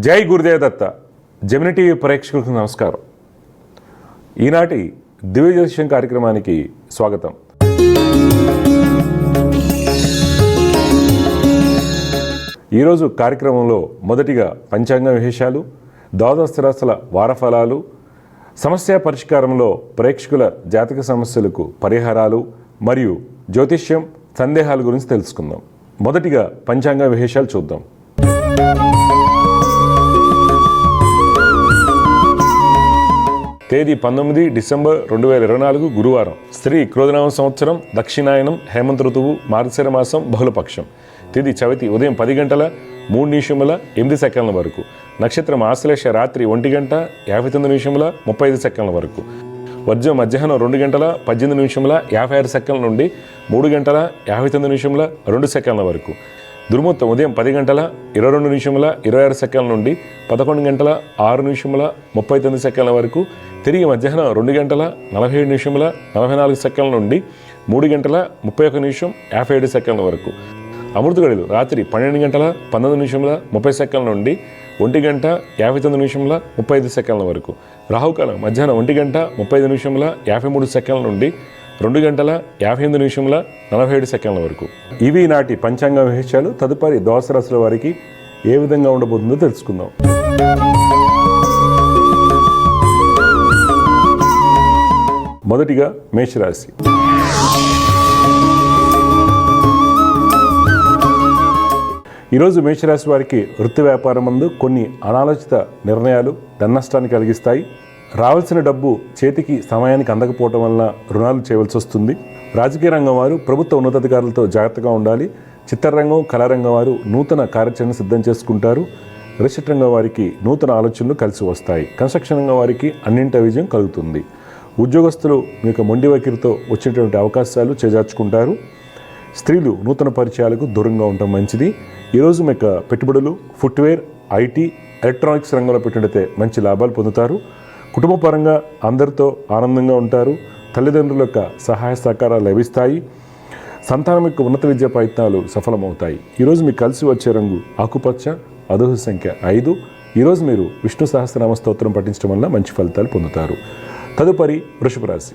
జై గురుదేవ్ దత్త. Gemini TV ప్రేక్షకులకు నమస్కారం. ఈనాటి దివ్య జ్యోతిష్యం కార్యక్రమానికి స్వాగతం. ఈరోజు కార్యక్రమంలో మొదటిగా పంచాంగ విశేషాలు, ద్వాదశ రాశుల వారఫలాలు, సమస్య పరిష్కారంలో ప్రేక్షకుల జాతక సమస్యలకు పరిహారాలు మరియు జ్యోతిష్యం సందేహాల గురించి తెలుసుకుందాం. మొదటిగా పంచాంగ విశేషాలు చూద్దాం. తేదీ 19 డిసెంబర్ 2024 గురువారం. శ్రీ క్రోధనామ సంవత్సరం, దక్షిణాయనం, హేమంత ఋతువు, మార్గశిర మాసం, బహుళపక్షం. తేదీ చవితి ఉదయం 10 గంటల 3 నిమిషముల 8 సెకండ్ల వరకు. నక్షత్రం ఆశ్లేష రాత్రి 1 గంట 59 నిమిషముల 35 సెకండ్ల వరకు. వర్జం మధ్యాహ్నం 2 గంటల 18 నిమిషముల 56 సెకండ్ల నుండి 3 గంటల 59 నిమిషముల 2 సెకండ్ల వరకు. దుర్ముహూర్తం ఉదయం 10 గంటల 22 నిమిషముల 26 సెకండ్ల నుండి 11 గంటల 6 నిమిషముల 39 సెకండ్ల వరకు. తిరిగి మధ్యాహ్నం 2 గంటల 47 నిమిషముల 44 సెకండ్ల నుండి 3 గంటల 31 నిమిషం 57 సెకండ్ల వరకు. అమృత గడియలు రాత్రి 12 గంటల 19 నిమిషముల 30 సెకండ్ల నుండి 1 గంట 59 నిమిషముల 35 సెకండ్ల వరకు. రాహుకాలం మధ్యాహ్నం 1 గంట 35 నిమిషముల 53 సెకండ్ల నుండి 2 గంటల 58 నిమిషముల 47 సెకండ్ల వరకు. ఇవి నాటి పంచాంగ విశేషాలు. తదుపరి ద్వాదశ రాశుల వారికి ఏ విధంగా ఉండబోతుందో తెలుసుకుందాం. మొదటిగా మేషరాశి. ఈరోజు మేషరాశి వారికి వృత్తి వ్యాపారం నందు కొన్ని అనాలోచిత నిర్ణయాలు ధననష్టాన్ని కలిగిస్తాయి. రావాల్సిన డబ్బు చేతికి సమయానికి అందకపోవటం వలన రుణాలు చేయవలసి వస్తుంది. రాజకీయ రంగం వారు ప్రభుత్వ ఉన్నతాధికారులతో జాగ్రత్తగా ఉండాలి. చిత్రరంగం, కళారంగం వారు నూతన కార్యాచరణ సిద్ధం చేసుకుంటారు. రిజిస్టర్ రంగం వారికి నూతన ఆలోచనలు కలిసి వస్తాయి. కన్స్ట్రక్షన్ రంగం వారికి అన్నింట విజయం కలుగుతుంది. ఉద్యోగస్తులు మీకు మొండి వైఖరితో వచ్చినటువంటి అవకాశాలు చేజార్చుకుంటారు. స్త్రీలు నూతన పరిచయాలకు దూరంగా ఉండటం మంచిది. ఈరోజు మీకు పెట్టుబడులు, ఫుట్వేర్, ఐటీ, ఎలక్ట్రానిక్స్ రంగంలో పెట్టినట్లయితే మంచి లాభాలు పొందుతారు. కుటుంబ పరంగా అందరితో ఆనందంగా ఉంటారు. తల్లిదండ్రుల యొక్క సహాయ సహకారాలు లభిస్తాయి. సంతానం యొక్క ఉన్నత విద్యా ప్రయత్నాలు సఫలమవుతాయి. ఈరోజు మీకు కలిసి వచ్చే రంగు ఆకుపచ్చ, అదృష్ట సంఖ్య 5. ఈరోజు మీరు విష్ణు సహస్రనామ స్తోత్రం పఠించడం వల్ల మంచి ఫలితాలు పొందుతారు. తదుపరి వృషభ రాశి.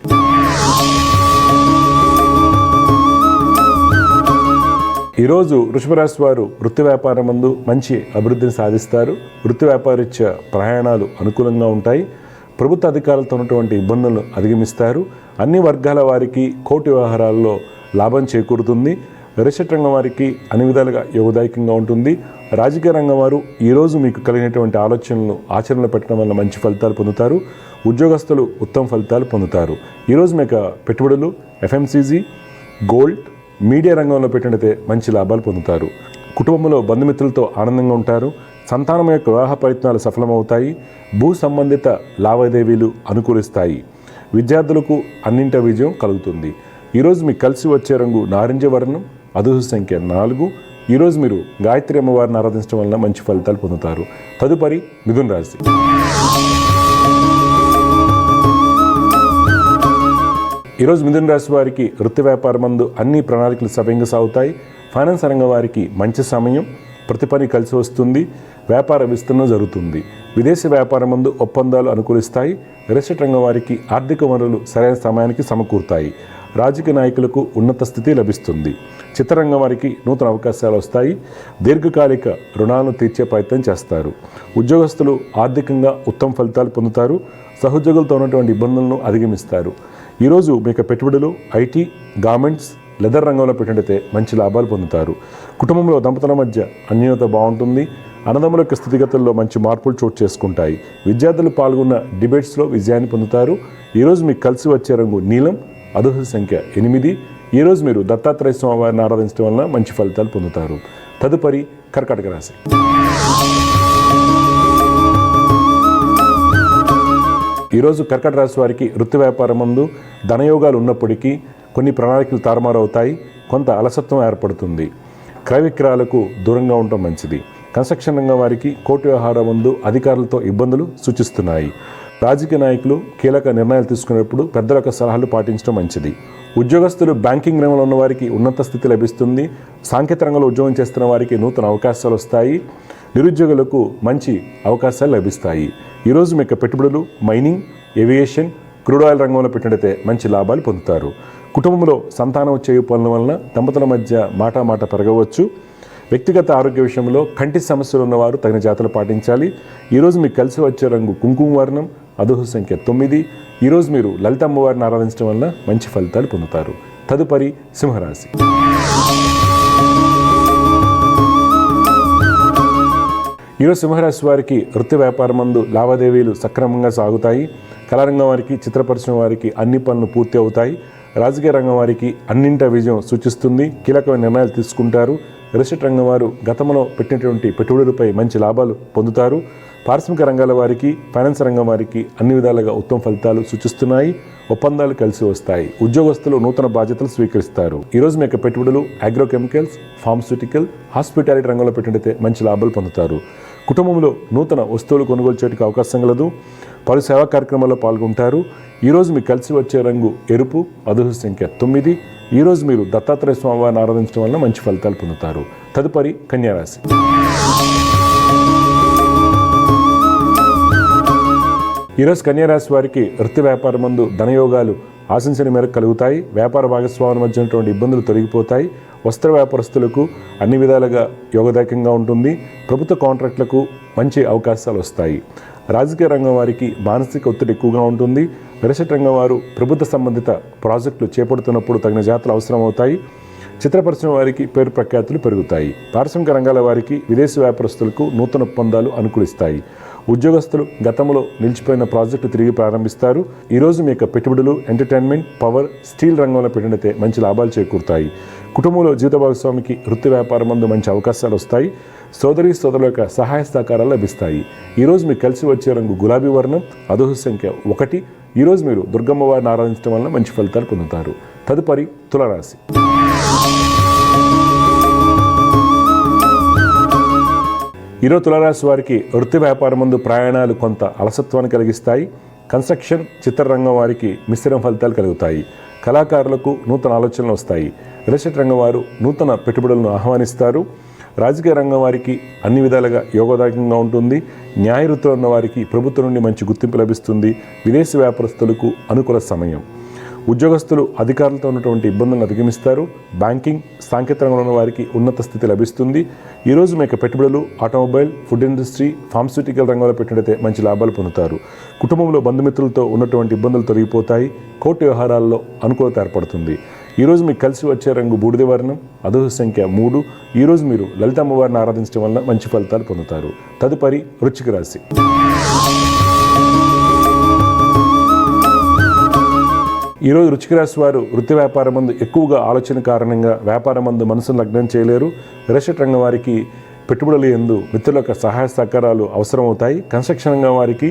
ఈరోజు వృషభ రాశి వారు వృత్తి వ్యాపారం నందు మంచి అభివృద్ధిని సాధిస్తారు. వృత్తి వ్యాపారరీత్యా ప్రయాణాలు అనుకూలంగా ఉంటాయి. ప్రభుత్వ అధికారులతో ఉన్నటువంటి ఇబ్బందులను అధిగమిస్తారు. అన్ని వర్గాల వారికి కోర్టు వ్యవహారాల్లో లాభం చేకూరుతుంది. రిజిస్టర్ రంగం వారికి అన్ని విధాలుగా యోగదాయకంగా ఉంటుంది. రాజకీయ రంగం వారు ఈరోజు మీకు కలిగినటువంటి ఆలోచనలను ఆచరణలో పెట్టడం వల్ల మంచి ఫలితాలు పొందుతారు. ఉద్యోగస్తులు ఉత్తమ ఫలితాలు పొందుతారు. ఈరోజు మీకు పెట్టుబడులు, ఎఫ్ఎంసీజీ, గోల్డ్, మీడియా రంగంలో పెట్టినట్లయితే మంచి లాభాలు పొందుతారు. కుటుంబంలో బంధుమిత్రులతో ఆనందంగా ఉంటారు. సంతానం యొక్క వివాహ ప్రయత్నాలు సఫలమవుతాయి. భూ సంబంధిత లావాదేవీలు అనుకూలిస్తాయి. విద్యార్థులకు అన్నింట విజయం కలుగుతుంది. ఈరోజు మీకు కలిసి వచ్చే రంగు నారింజ వర్ణం, అదృష్ట సంఖ్య 4. ఈరోజు మీరు గాయత్రి అమ్మవారిని ఆరాధించడం వలన మంచి ఫలితాలు పొందుతారు. తదుపరి మిథున రాశి. ఈరోజు మిథున రాశి వారికి వృత్తి వ్యాపారం నందు అన్ని ప్రణాళికలు సవ్యంగా సాగుతాయి. ఫైనాన్స్ రంగం వారికి మంచి సమయం, ప్రతి పని కలిసి వస్తుంది. వ్యాపార విస్తరణ జరుగుతుంది. విదేశీ వ్యాపారం నందు ఒప్పందాలు అనుకూలిస్తాయి. రిజిస్టర్ రంగం వారికి ఆర్థిక వనరులు సరైన సమయానికి సమకూరుతాయి. రాజకీయ నాయకులకు ఉన్నత స్థితి లభిస్తుంది. చిత్రరంగం వారికి నూతన అవకాశాలు వస్తాయి. దీర్ఘకాలిక రుణాలను తీర్చే ప్రయత్నం చేస్తారు. ఉద్యోగస్తులు ఆర్థికంగా ఉత్తమ ఫలితాలు పొందుతారు. సహోద్యోగులతో ఉన్నటువంటి ఇబ్బందులను అధిగమిస్తారు. ఈరోజు మీకు పెట్టుబడులు, ఐటీ, గార్మెంట్స్, లెదర్ రంగంలో పెట్టినట్లయితే మంచి లాభాలు పొందుతారు. కుటుంబంలో దంపతుల మధ్య అన్యోన్యత బాగుంటుంది. అన్నదమ్ముల యొక్క స్థితిగతుల్లో మంచి మార్పులు చోటు చేసుకుంటాయి. విద్యార్థులు పాల్గొన్న డిబేట్స్లో విజయాన్ని పొందుతారు. ఈరోజు మీకు కలిసి వచ్చే రంగు నీలం, అదృష్ట సంఖ్య 8. ఈరోజు మీరు దత్తాత్రేయ స్వామి వారిని ఆరాధించడం వలన మంచి ఫలితాలు పొందుతారు. తదుపరి కర్కాటక రాశి. ఈరోజు కర్కాటక రాశి వారికి వృత్తి వ్యాపారం నందు ధనయోగాలు ఉన్నప్పటికీ కొన్ని ప్రణాళికలు తారుమారవుతాయి. కొంత అలసత్వం ఏర్పడుతుంది. క్రయ విక్రయాలకు దూరంగా ఉండటం మంచిది. కన్స్ట్రక్షన్ రంగం వారికి కోర్టు వ్యవహారం ముందు అధికారులతో ఇబ్బందులు సూచిస్తున్నాయి. రాజకీయ నాయకులు కీలక నిర్ణయాలు తీసుకునేటప్పుడు పెద్దల యొక్క సలహాలు పాటించడం మంచిది. ఉద్యోగస్తులు బ్యాంకింగ్ రంగంలో ఉన్న వారికి ఉన్నత స్థితి లభిస్తుంది. సాంకేతిక రంగంలో ఉద్యోగం చేస్తున్న వారికి నూతన అవకాశాలు వస్తాయి. నిరుద్యోగులకు మంచి అవకాశాలు లభిస్తాయి. ఈరోజు మీ యొక్క పెట్టుబడులు మైనింగ్, ఏవియేషన్, క్రూడ్ ఆయిల్ రంగంలో పెట్టినట్లయితే మంచి లాభాలు పొందుతారు. కుటుంబంలో సంతానం చేయు పనుల వలన దంపతుల మధ్య మాట పెరగవచ్చు. వ్యక్తిగత ఆరోగ్య విషయంలో కంటి సమస్యలు ఉన్నవారు తగిన జాగ్రత్తలు పాటించాలి. ఈరోజు మీకు కలిసి వచ్చే రంగు కుంకుమ వర్ణం, అదృష్ట సంఖ్య 9. ఈరోజు మీరు లలిత అమ్మవారిని ఆరాధించడం వల్ల మంచి ఫలితాలు పొందుతారు. తదుపరి సింహరాశి. ఈరోజు సింహరాశి వారికి వృత్తి వ్యాపారం నందు లావాదేవీలు సక్రమంగా సాగుతాయి. కళారంగం వారికి, చిత్ర పరిశ్రమ వారికి అన్ని పనులు పూర్తి అవుతాయి. రాజకీయ రంగం వారికి అన్నింట విజయం సూచిస్తుంది. కీలకమైన నిర్ణయాలు తీసుకుంటారు. రియల్ ఎస్టేట్ రంగం వారు గతంలో పెట్టినటువంటి పెట్టుబడులపై మంచి లాభాలు పొందుతారు. పారిశ్రామిక రంగాల వారికి, ఫైనాన్స్ రంగం వారికి అన్ని విధాలుగా ఉత్తమ ఫలితాలు సూచిస్తున్నాయి. ఒప్పందాలు కలిసి వస్తాయి. ఉద్యోగస్తులు నూతన బాధ్యతలు స్వీకరిస్తారు. ఈరోజు మీ యొక్క పెట్టుబడులు అగ్రోకెమికల్స్, ఫార్మస్యూటికల్, హాస్పిటాలిటీ రంగంలో పెట్టినట్లయితే మంచి లాభాలు పొందుతారు. కుటుంబంలో నూతన వస్తువులు కొనుగోలు చేయడానికి అవకాశం కలదు. పలు సేవా కార్యక్రమాల్లో పాల్గొంటారు. ఈరోజు మీకు కలిసి వచ్చే రంగు ఎరుపు, అదృష్ట సంఖ్య 9. ఈరోజు మీరు దత్తాత్రేయ స్వామివారిని ఆరాధించడం వల్ల మంచి ఫలితాలు పొందుతారు. తదుపరి కన్యారాశి. ఈరోజు కన్యారాశి వారికి వృత్తి వ్యాపారం నందు ధనయోగాలు ఆశించిన మేరకు కలుగుతాయి. వ్యాపార భాగస్వాముల మధ్య ఉన్నటువంటి ఇబ్బందులు తొలగిపోతాయి. వస్త్ర వ్యాపారస్తులకు అన్ని విధాలుగా యోగదాయకంగా ఉంటుంది. ప్రభుత్వ కాంట్రాక్టులకు మంచి అవకాశాలు వస్తాయి. రాజకీయ రంగం వారికి మానసిక ఒత్తిడి ఎక్కువగా ఉంటుంది. రియల్ ఎస్టేట్ రంగం వారు ప్రభుత్వ సంబంధిత ప్రాజెక్టులు చేపడుతున్నప్పుడు తగిన జాగ్రత్తలు అవసరం అవుతాయి. చిత్ర పరిశ్రమ వారికి పేరు ప్రఖ్యాతులు పెరుగుతాయి. పారిశ్రామిక రంగాల వారికి, విదేశీ వ్యాపారస్తులకు నూతన ఒప్పందాలు అనుకూలిస్తాయి. ఉద్యోగస్తులు గతంలో నిలిచిపోయిన ప్రాజెక్టు తిరిగి ప్రారంభిస్తారు. ఈరోజు మీ యొక్క పెట్టుబడులు ఎంటర్టైన్మెంట్, పవర్, స్టీల్ రంగంలో పెట్టినట్లయితే మంచి లాభాలు చేకూరుతాయి. కుటుంబంలో జీవిత భాగస్వామికి వృత్తి వ్యాపారం నందు మంచి అవకాశాలు వస్తాయి. సోదరుల యొక్క సహాయ సహకారాలు లభిస్తాయి. ఈరోజు మీకు కలిసి వచ్చే రంగు గులాబీ వర్ణం, అదృష్ట సంఖ్య 1. ఈరోజు మీరు దుర్గమ్మ వారిని ఆరాధించడం వల్ల మంచి ఫలితాలు పొందుతారు. తదుపరి తులారాశి. ఈరోజు తులారాశి వారికి వృత్తి వ్యాపారం ముందు ప్రయాణాలు కొంత అలసత్వాన్ని కలిగిస్తాయి. కన్స్ట్రక్షన్, చిత్రరంగం వారికి మిశ్రమ ఫలితాలు కలుగుతాయి. కళాకారులకు నూతన ఆలోచనలు వస్తాయి. రియల్ ఎస్టేట్ రంగం వారు నూతన పెట్టుబడులను ఆహ్వానిస్తారు. రాజకీయ రంగం వారికి అన్ని విధాలుగా యోగదాయకంగా ఉంటుంది. న్యాయ వృత్తిలో ఉన్న వారికి ప్రభుత్వం నుండి మంచి గుర్తింపు లభిస్తుంది. విదేశీ వ్యాపారస్తులకు అనుకూల సమయం. ఉద్యోగస్తులు అధికారులతో ఉన్నటువంటి ఇబ్బందులను అధిగమిస్తారు. బ్యాంకింగ్, సాంకేతిక రంగంలో ఉన్న వారికి ఉన్నత స్థితి లభిస్తుంది. ఈరోజు మీ యొక్క పెట్టుబడులు ఆటోమొబైల్, ఫుడ్ ఇండస్ట్రీ, ఫార్మస్యూటికల్ రంగంలో పెట్టినట్లయితే మంచి లాభాలు పొందుతారు. కుటుంబంలో బంధుమిత్రులతో ఉన్నటువంటి ఇబ్బందులు తొలగిపోతాయి. కోర్టు వ్యవహారాల్లో అనుకూలత ఏర్పడుతుంది. ఈరోజు మీకు కలిసి వచ్చే రంగు బూడిద వర్ణం, అదృష్ట సంఖ్య 3. ఈరోజు మీరు లలిత అమ్మవారిని ఆరాధించడం వల్ల మంచి ఫలితాలు పొందుతారు. తదుపరి వృశ్చిక రాశి. ఈరోజు వృశ్చిక రాశి వారు వృత్తి వ్యాపారం మందు ఎక్కువగా ఆలోచన కారణంగా వ్యాపారం మందు మనసును లగ్నం చేయలేరు. రియల్ ఎస్టేట్ రంగం వారికి పెట్టుబడులు యందు మిత్రుల యొక్క సహాయ సహకారాలు అవసరమవుతాయి. కన్స్ట్రక్షన్ రంగం వారికి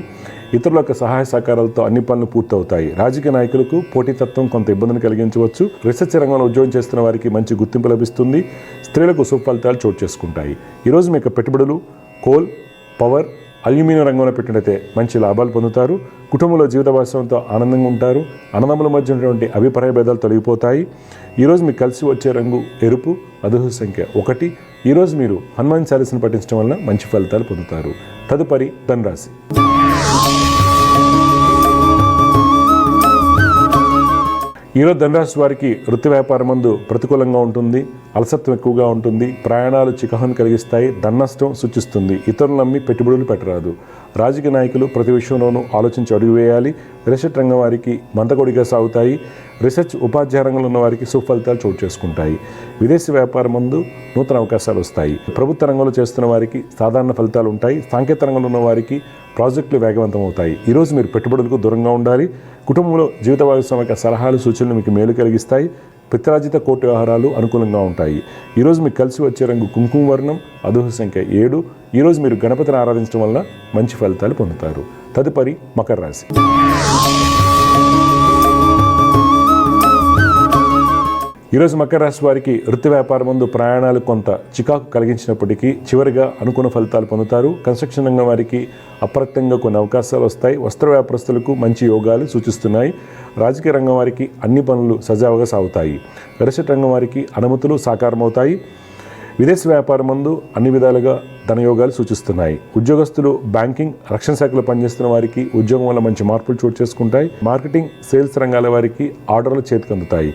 ఇతరుల యొక్క సహాయ సహకారాలతో అన్ని పనులు పూర్తవుతాయి. రాజకీయ నాయకులకు పోటీతత్వం కొంత ఇబ్బందిని కలిగించవచ్చు. రీసెర్చ్ రంగంలో ఉద్యోగం చేస్తున్న వారికి మంచి గుర్తింపు లభిస్తుంది. స్త్రీలకు సుఫలితాలు చోటు చేసుకుంటాయి. ఈరోజు మీ యొక్క పెట్టుబడులు కోల్, పవర్, అల్యూమినియం రంగంలో పెట్టినట్లయితే మంచి లాభాలు పొందుతారు. కుటుంబంలో జీవిత భాగస్వామితో ఆనందంగా ఉంటారు. అన్నదమ్ముల మధ్య ఉన్నటువంటి అభిప్రాయ భేదాలు తొలగిపోతాయి. ఈరోజు మీకు కలిసి వచ్చే రంగు ఎరుపు, అదృష్ట సంఖ్య 1. ఈరోజు మీరు హనుమాన్ చాలీసాను పఠించడం వల్ల మంచి ఫలితాలు పొందుతారు. తదుపరి ధనురాశి. ఈరోజు ధనురాశి వారికి వృత్తి వ్యాపారం మందు ప్రతికూలంగా ఉంటుంది. అలసత్వం ఎక్కువగా ఉంటుంది. ప్రయాణాలు చికాకును కలిగిస్తాయి. ధననష్టం సూచిస్తుంది. ఇతరులు నమ్మి పెట్టుబడులు పెట్టరాదు. రాజకీయ నాయకులు ప్రతి విషయంలోనూ ఆలోచించి అడుగు వేయాలి. రియల్ ఎస్టేట్ రంగం వారికి మందకొడిగా సాగుతాయి. రీసెర్చ్, ఉపాధ్యాయ రంగంలో ఉన్న వారికి సుఫలితాలు చోటు చేసుకుంటాయి. విదేశీ వ్యాపారం మందు నూతన అవకాశాలు వస్తాయి. ప్రభుత్వ రంగంలో చేస్తున్న వారికి సాధారణ ఫలితాలు ఉంటాయి. సాంకేతిక రంగంలో ఉన్న వారికి ప్రాజెక్టులు వేగవంతం అవుతాయి. ఈరోజు మీరు పెట్టుబడులకు దూరంగా ఉండాలి. కుటుంబంలో జీవిత భాగస్వామి సలహాలు, సూచనలు మీకు మేలు కలిగిస్తాయి. పిత్రార్జిత కోర్టు వ్యవహారాలు అనుకూలంగా ఉంటాయి. ఈరోజు మీకు కలిసి వచ్చే రంగు కుంకుమ వర్ణం, అదృష్ట సంఖ్య 7. ఈరోజు మీరు గణపతిని ఆరాధించడం వల్ల మంచి ఫలితాలు పొందుతారు. తదుపరి మకర రాశి. ఈరోజు మకర రాశి వారికి వృత్తి వ్యాపారం ముందు ప్రయాణాలు కొంత చికాకు కలిగించినప్పటికీ చివరిగా అనుకున్న ఫలితాలు పొందుతారు. కన్స్ట్రక్షన్ రంగం వారికి అప్రత్యంగా కొన్ని అవకాశాలు వస్తాయి. వస్త్ర వ్యాపారస్తులకు మంచి యోగాలు సూచిస్తున్నాయి. రాజకీయ రంగం వారికి అన్ని పనులు సజావుగా సాగుతాయి. రియల్ ఎస్టేట్ రంగం వారికి అనుమతులు సాకారమవుతాయి. విదేశీ వ్యాపారం ముందు అన్ని విధాలుగా ధనయోగాలు సూచిస్తున్నాయి. ఉద్యోగస్తులు బ్యాంకింగ్, రక్షణ శాఖలో పనిచేస్తున్న వారికి ఉద్యోగం వల్ల మంచి మార్పులు చోటు చేసుకుంటాయి. మార్కెటింగ్, సేల్స్ రంగాల వారికి ఆర్డర్లు చేతికి అందుతాయి.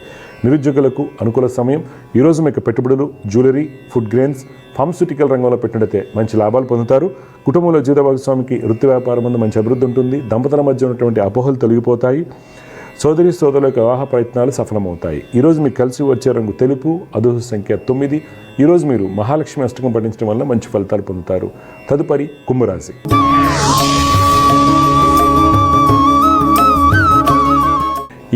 నిరుద్యోగులకు అనుకూల సమయం. ఈరోజు మీకు పెట్టుబడులు, జ్యువెలరీ, ఫుడ్ గ్రెయిన్స్, ఫార్మస్యూటికల్ రంగంలో పెట్టినట్లయితే మంచి లాభాలు పొందుతారు. కుటుంబంలో జీవిత భాగస్వామికి వృత్తి వ్యాపారం ముందు మంచి అభివృద్ధి ఉంటుంది. దంపతుల మధ్య ఉన్నటువంటి అపోహలు తొలగిపోతాయి. సోదరుల యొక్క వివాహ ప్రయత్నాలు సఫలమవుతాయి. ఈరోజు మీకు కలిసి వచ్చే రంగు తెలుపు, అదృష్ట సంఖ్య 9. ఈరోజు మీరు మహాలక్ష్మి అష్టకం పఠించడం వల్ల మంచి ఫలితాలు పొందుతారు. తదుపరి కుంభరాశి.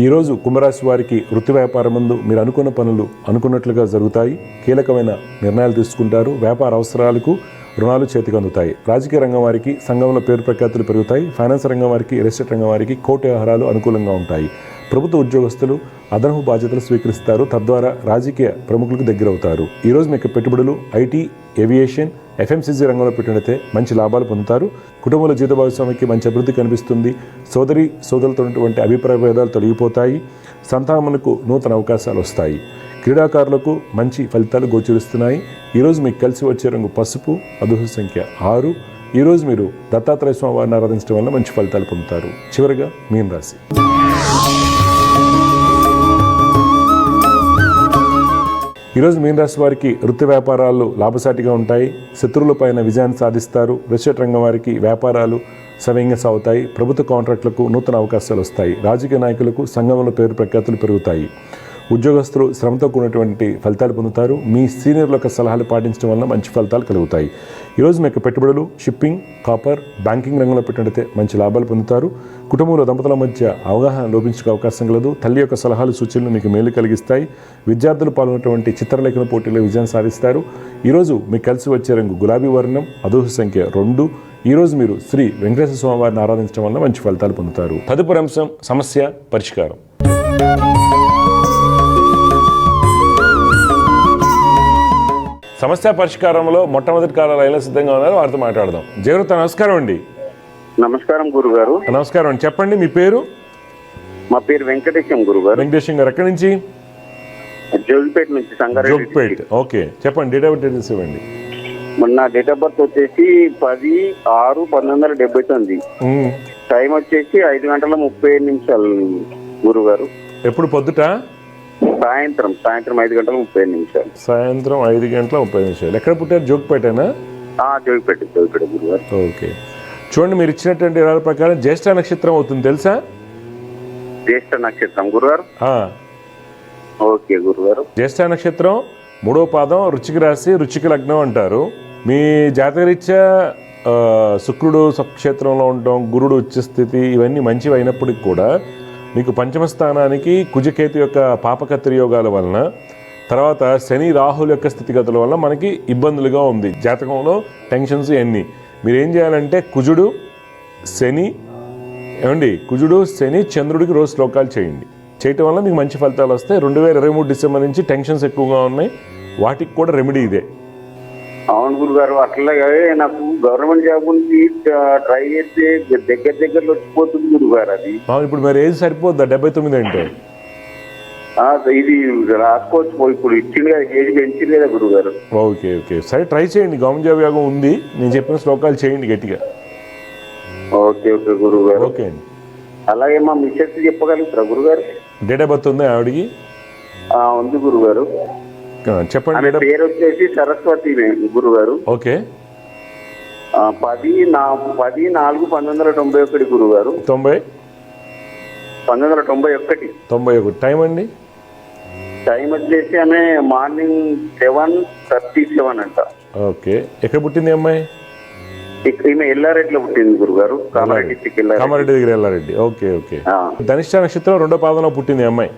ఈరోజు కుంభరాశి వారికి వృత్తి వ్యాపారం ముందు మీరు అనుకున్న పనులు అనుకున్నట్లుగా జరుగుతాయి. కీలకమైన నిర్ణయాలు తీసుకుంటారు. వ్యాపార అవసరాలకు రుణాలు చేతికి అందుతాయి. రాజకీయ రంగం వారికి సంఘంలో పేరు ప్రఖ్యాతులు పెరుగుతాయి. ఫైనాన్స్ రంగం వారికి, రియల్ ఎస్టేట్ రంగం వారికి కోర్టు వ్యవహారాలు అనుకూలంగా ఉంటాయి. ప్రభుత్వ ఉద్యోగస్తులు అదనపు బాధ్యతలు స్వీకరిస్తారు. తద్వారా రాజకీయ ప్రముఖులకు దగ్గరవుతారు. ఈరోజు మీకు పెట్టుబడులు ఐటీ, ఏవియేషన్, ఎఫ్ఎంసీజీ రంగంలో పెట్టినట్లయితే మంచి లాభాలు పొందుతారు. కుటుంబంలో జీవిత భాగస్వామికి మంచి అభివృద్ధి కనిపిస్తుంది. సోదరులతో ఉన్నటువంటి అభిప్రాయ భేదాలు తొలగిపోతాయి. సంతానమునకు నూతన అవకాశాలు వస్తాయి. క్రీడాకారులకు మంచి ఫలితాలు గోచరిస్తున్నాయి. ఈరోజు మీకు కలిసి వచ్చే రంగు పసుపు, అదృష్ట సంఖ్య 6. ఈరోజు మీరు దత్తాత్రేయ స్వామి వారిని ఆరాధించడం వల్ల మంచి ఫలితాలు పొందుతారు. చివరిగా మీన రాశి. ఈరోజు మీన రాశి వారికి వృత్తి వ్యాపారాలు లాభసాటిగా ఉంటాయి. శత్రువులపైన విజయాన్ని సాధిస్తారు. రియల్ ఎస్టేట్ రంగం వారికి వ్యాపారాలు సవ్యంగా సాగుతాయి. ప్రభుత్వ కాంట్రాక్టులకు నూతన అవకాశాలు వస్తాయి. రాజకీయ నాయకులకు సంఘంలో పేరు ప్రఖ్యాతులు పెరుగుతాయి. ఉద్యోగస్తులు శ్రమతో కూడినటువంటి ఫలితాలు పొందుతారు. మీ సీనియర్ల యొక్క సలహాలు పాటించడం వల్ల మంచి ఫలితాలు కలుగుతాయి. ఈరోజు మీకు పెట్టుబడులు షిప్పింగ్, కాపర్, బ్యాంకింగ్ రంగంలో పెట్టినట్లయితే మంచి లాభాలు పొందుతారు. కుటుంబంలో దంపతుల మధ్య అవగాహన లోపించే అవకాశం కలదు. తల్లి యొక్క సలహాలు, సూచనలు మీకు మేలు కలిగిస్తాయి. విద్యార్థులు పాల్గొన్నటువంటి చిత్రలేఖన పోటీలో విజయం సాధిస్తారు. ఈరోజు మీకు కలిసి వచ్చే రంగు గులాబీ వర్ణం, అదృష్ట సంఖ్య 2. ఈరోజు మీరు శ్రీ వెంకటేశ్వర స్వామి వారిని ఆరాధించడం వల్ల మంచి ఫలితాలు పొందుతారు. తదుపరి అంశం సమస్య పరిష్కారం. సమస్య పరిష్కారంలో మొట్టమొదటి కాల లైన్లో సిద్ధంగా ఉన్నారు. వారితో మాట్లాడదాం. జయవృత, నమస్కారం అండి. నమస్కారం గురుగారు. నమస్కారం అండి. చెప్పండి, మీ పేరు? మా పేరు వెంకటేశం గురుగారు. వెంకటేశం గారు ఎక్కడి నుంచి? జోగిపేట నుంచి, సంగారెడ్డి. జోగిపేట, ఓకే. చెప్పండి, డేట్ ఆఫ్ బర్త్ ఇవ్వండి. మొన్న డేట్ ఆఫ్ బర్త్ వచ్చేసి 10/6/1979. టైం వచ్చేసి 5:30 గురుగారు. ఎప్పుడు? పొద్దుట? సాయంత్రం 5:30. సాయంత్రం 5:30. ఎక్కడ పుట్టారు? జోగిపేటనా? జోగిపేట గురుగారు. ఓకే. చూడండి, మీరు ఇచ్చినటువంటి వివరాల ప్రకారం జ్యేష్ఠ నక్షత్రం అవుతుంది, తెలుసా? జ్యేష్ఠ నక్షత్రం గురుగారు. ఓకే గురుగారు. జ్యేష్ఠ నక్షత్రం 3వ పాదం, రుచిక రాశి, రుచిక లగ్నం అంటారు. మీ జాతకరీత్యా శుక్రుడు స్వక్షేత్రంలో ఉండటం, గురుడు ఉచ్చస్థితి, ఇవన్నీ మంచివి అయినప్పటికీ కూడా మీకు పంచమ స్థానానికి కుజకేతు యొక్క పాపకత్రి యోగాల వలన, తర్వాత శని రాహుల యొక్క స్థితిగతుల వల్ల మనకి ఇబ్బందులుగా ఉంది. జాతకంలో టెన్షన్స్ ఇవన్నీ. మీరు ఏం చేయాలంటే కుజుడు శని చంద్రుడికి రోజు శ్లోకాలు చేయండి. చేయటం వల్ల మీకు మంచి ఫలితాలు వస్తాయి. 2023 డిసెంబర్ నుంచి టెన్షన్స్ ఎక్కువగా ఉన్నాయి. వాటికి కూడా రెమెడీ ఇదే. అవును గురుగారు. అట్లాగే నాకు గవర్నమెంట్ జాబ్ గురించి ట్రై చేస్తే దగ్గరలో వచ్చిపోతుంది గురుగారు. అది ఇప్పుడు మరి ఏజ్ సరిపోద్దా? 79 అంటే ఇది రాసుకోవచ్చు. ఇప్పుడు ఇచ్చింది కదా, ఏజ్ పెంచింది కదా గురుగారు. ఓకే. సరే, ట్రై చేయండి. గవర్నమెంట్ జాబ్ యోగం ఉంది. నేను చెప్పిన శ్లోకాలు చేయండి గట్టిగా. ఓకే గురుగారు. ఓకే అండి. అలాగే మా మిస్సెస్ చెప్పగలుగుతారా గురుగారు? డేట్ ఆఫ్ బర్త్ ఉంది ఆవిడికి? ఉంది గురుగారు. చెప్పండి. పేరు వచ్చేసి సరస్వతి గురుగారు. ఓకే. 10/4/1991 గురుగారు. 1991. టైం అండి? టైం వచ్చేసి ఆమె మార్నింగ్ 7:37 అంట. ఓకే. ఎక్కడ పుట్టింది అమ్మాయి? ఈమె ఎల్లారెడ్డిలో పుట్టింది గురుగారు. కామారెడ్డి దగ్గర ఎల్లారెడ్డి. ఓకే. ధనిష్ట నక్షత్రం 2వ పాదంలో పుట్టింది అమ్మాయి.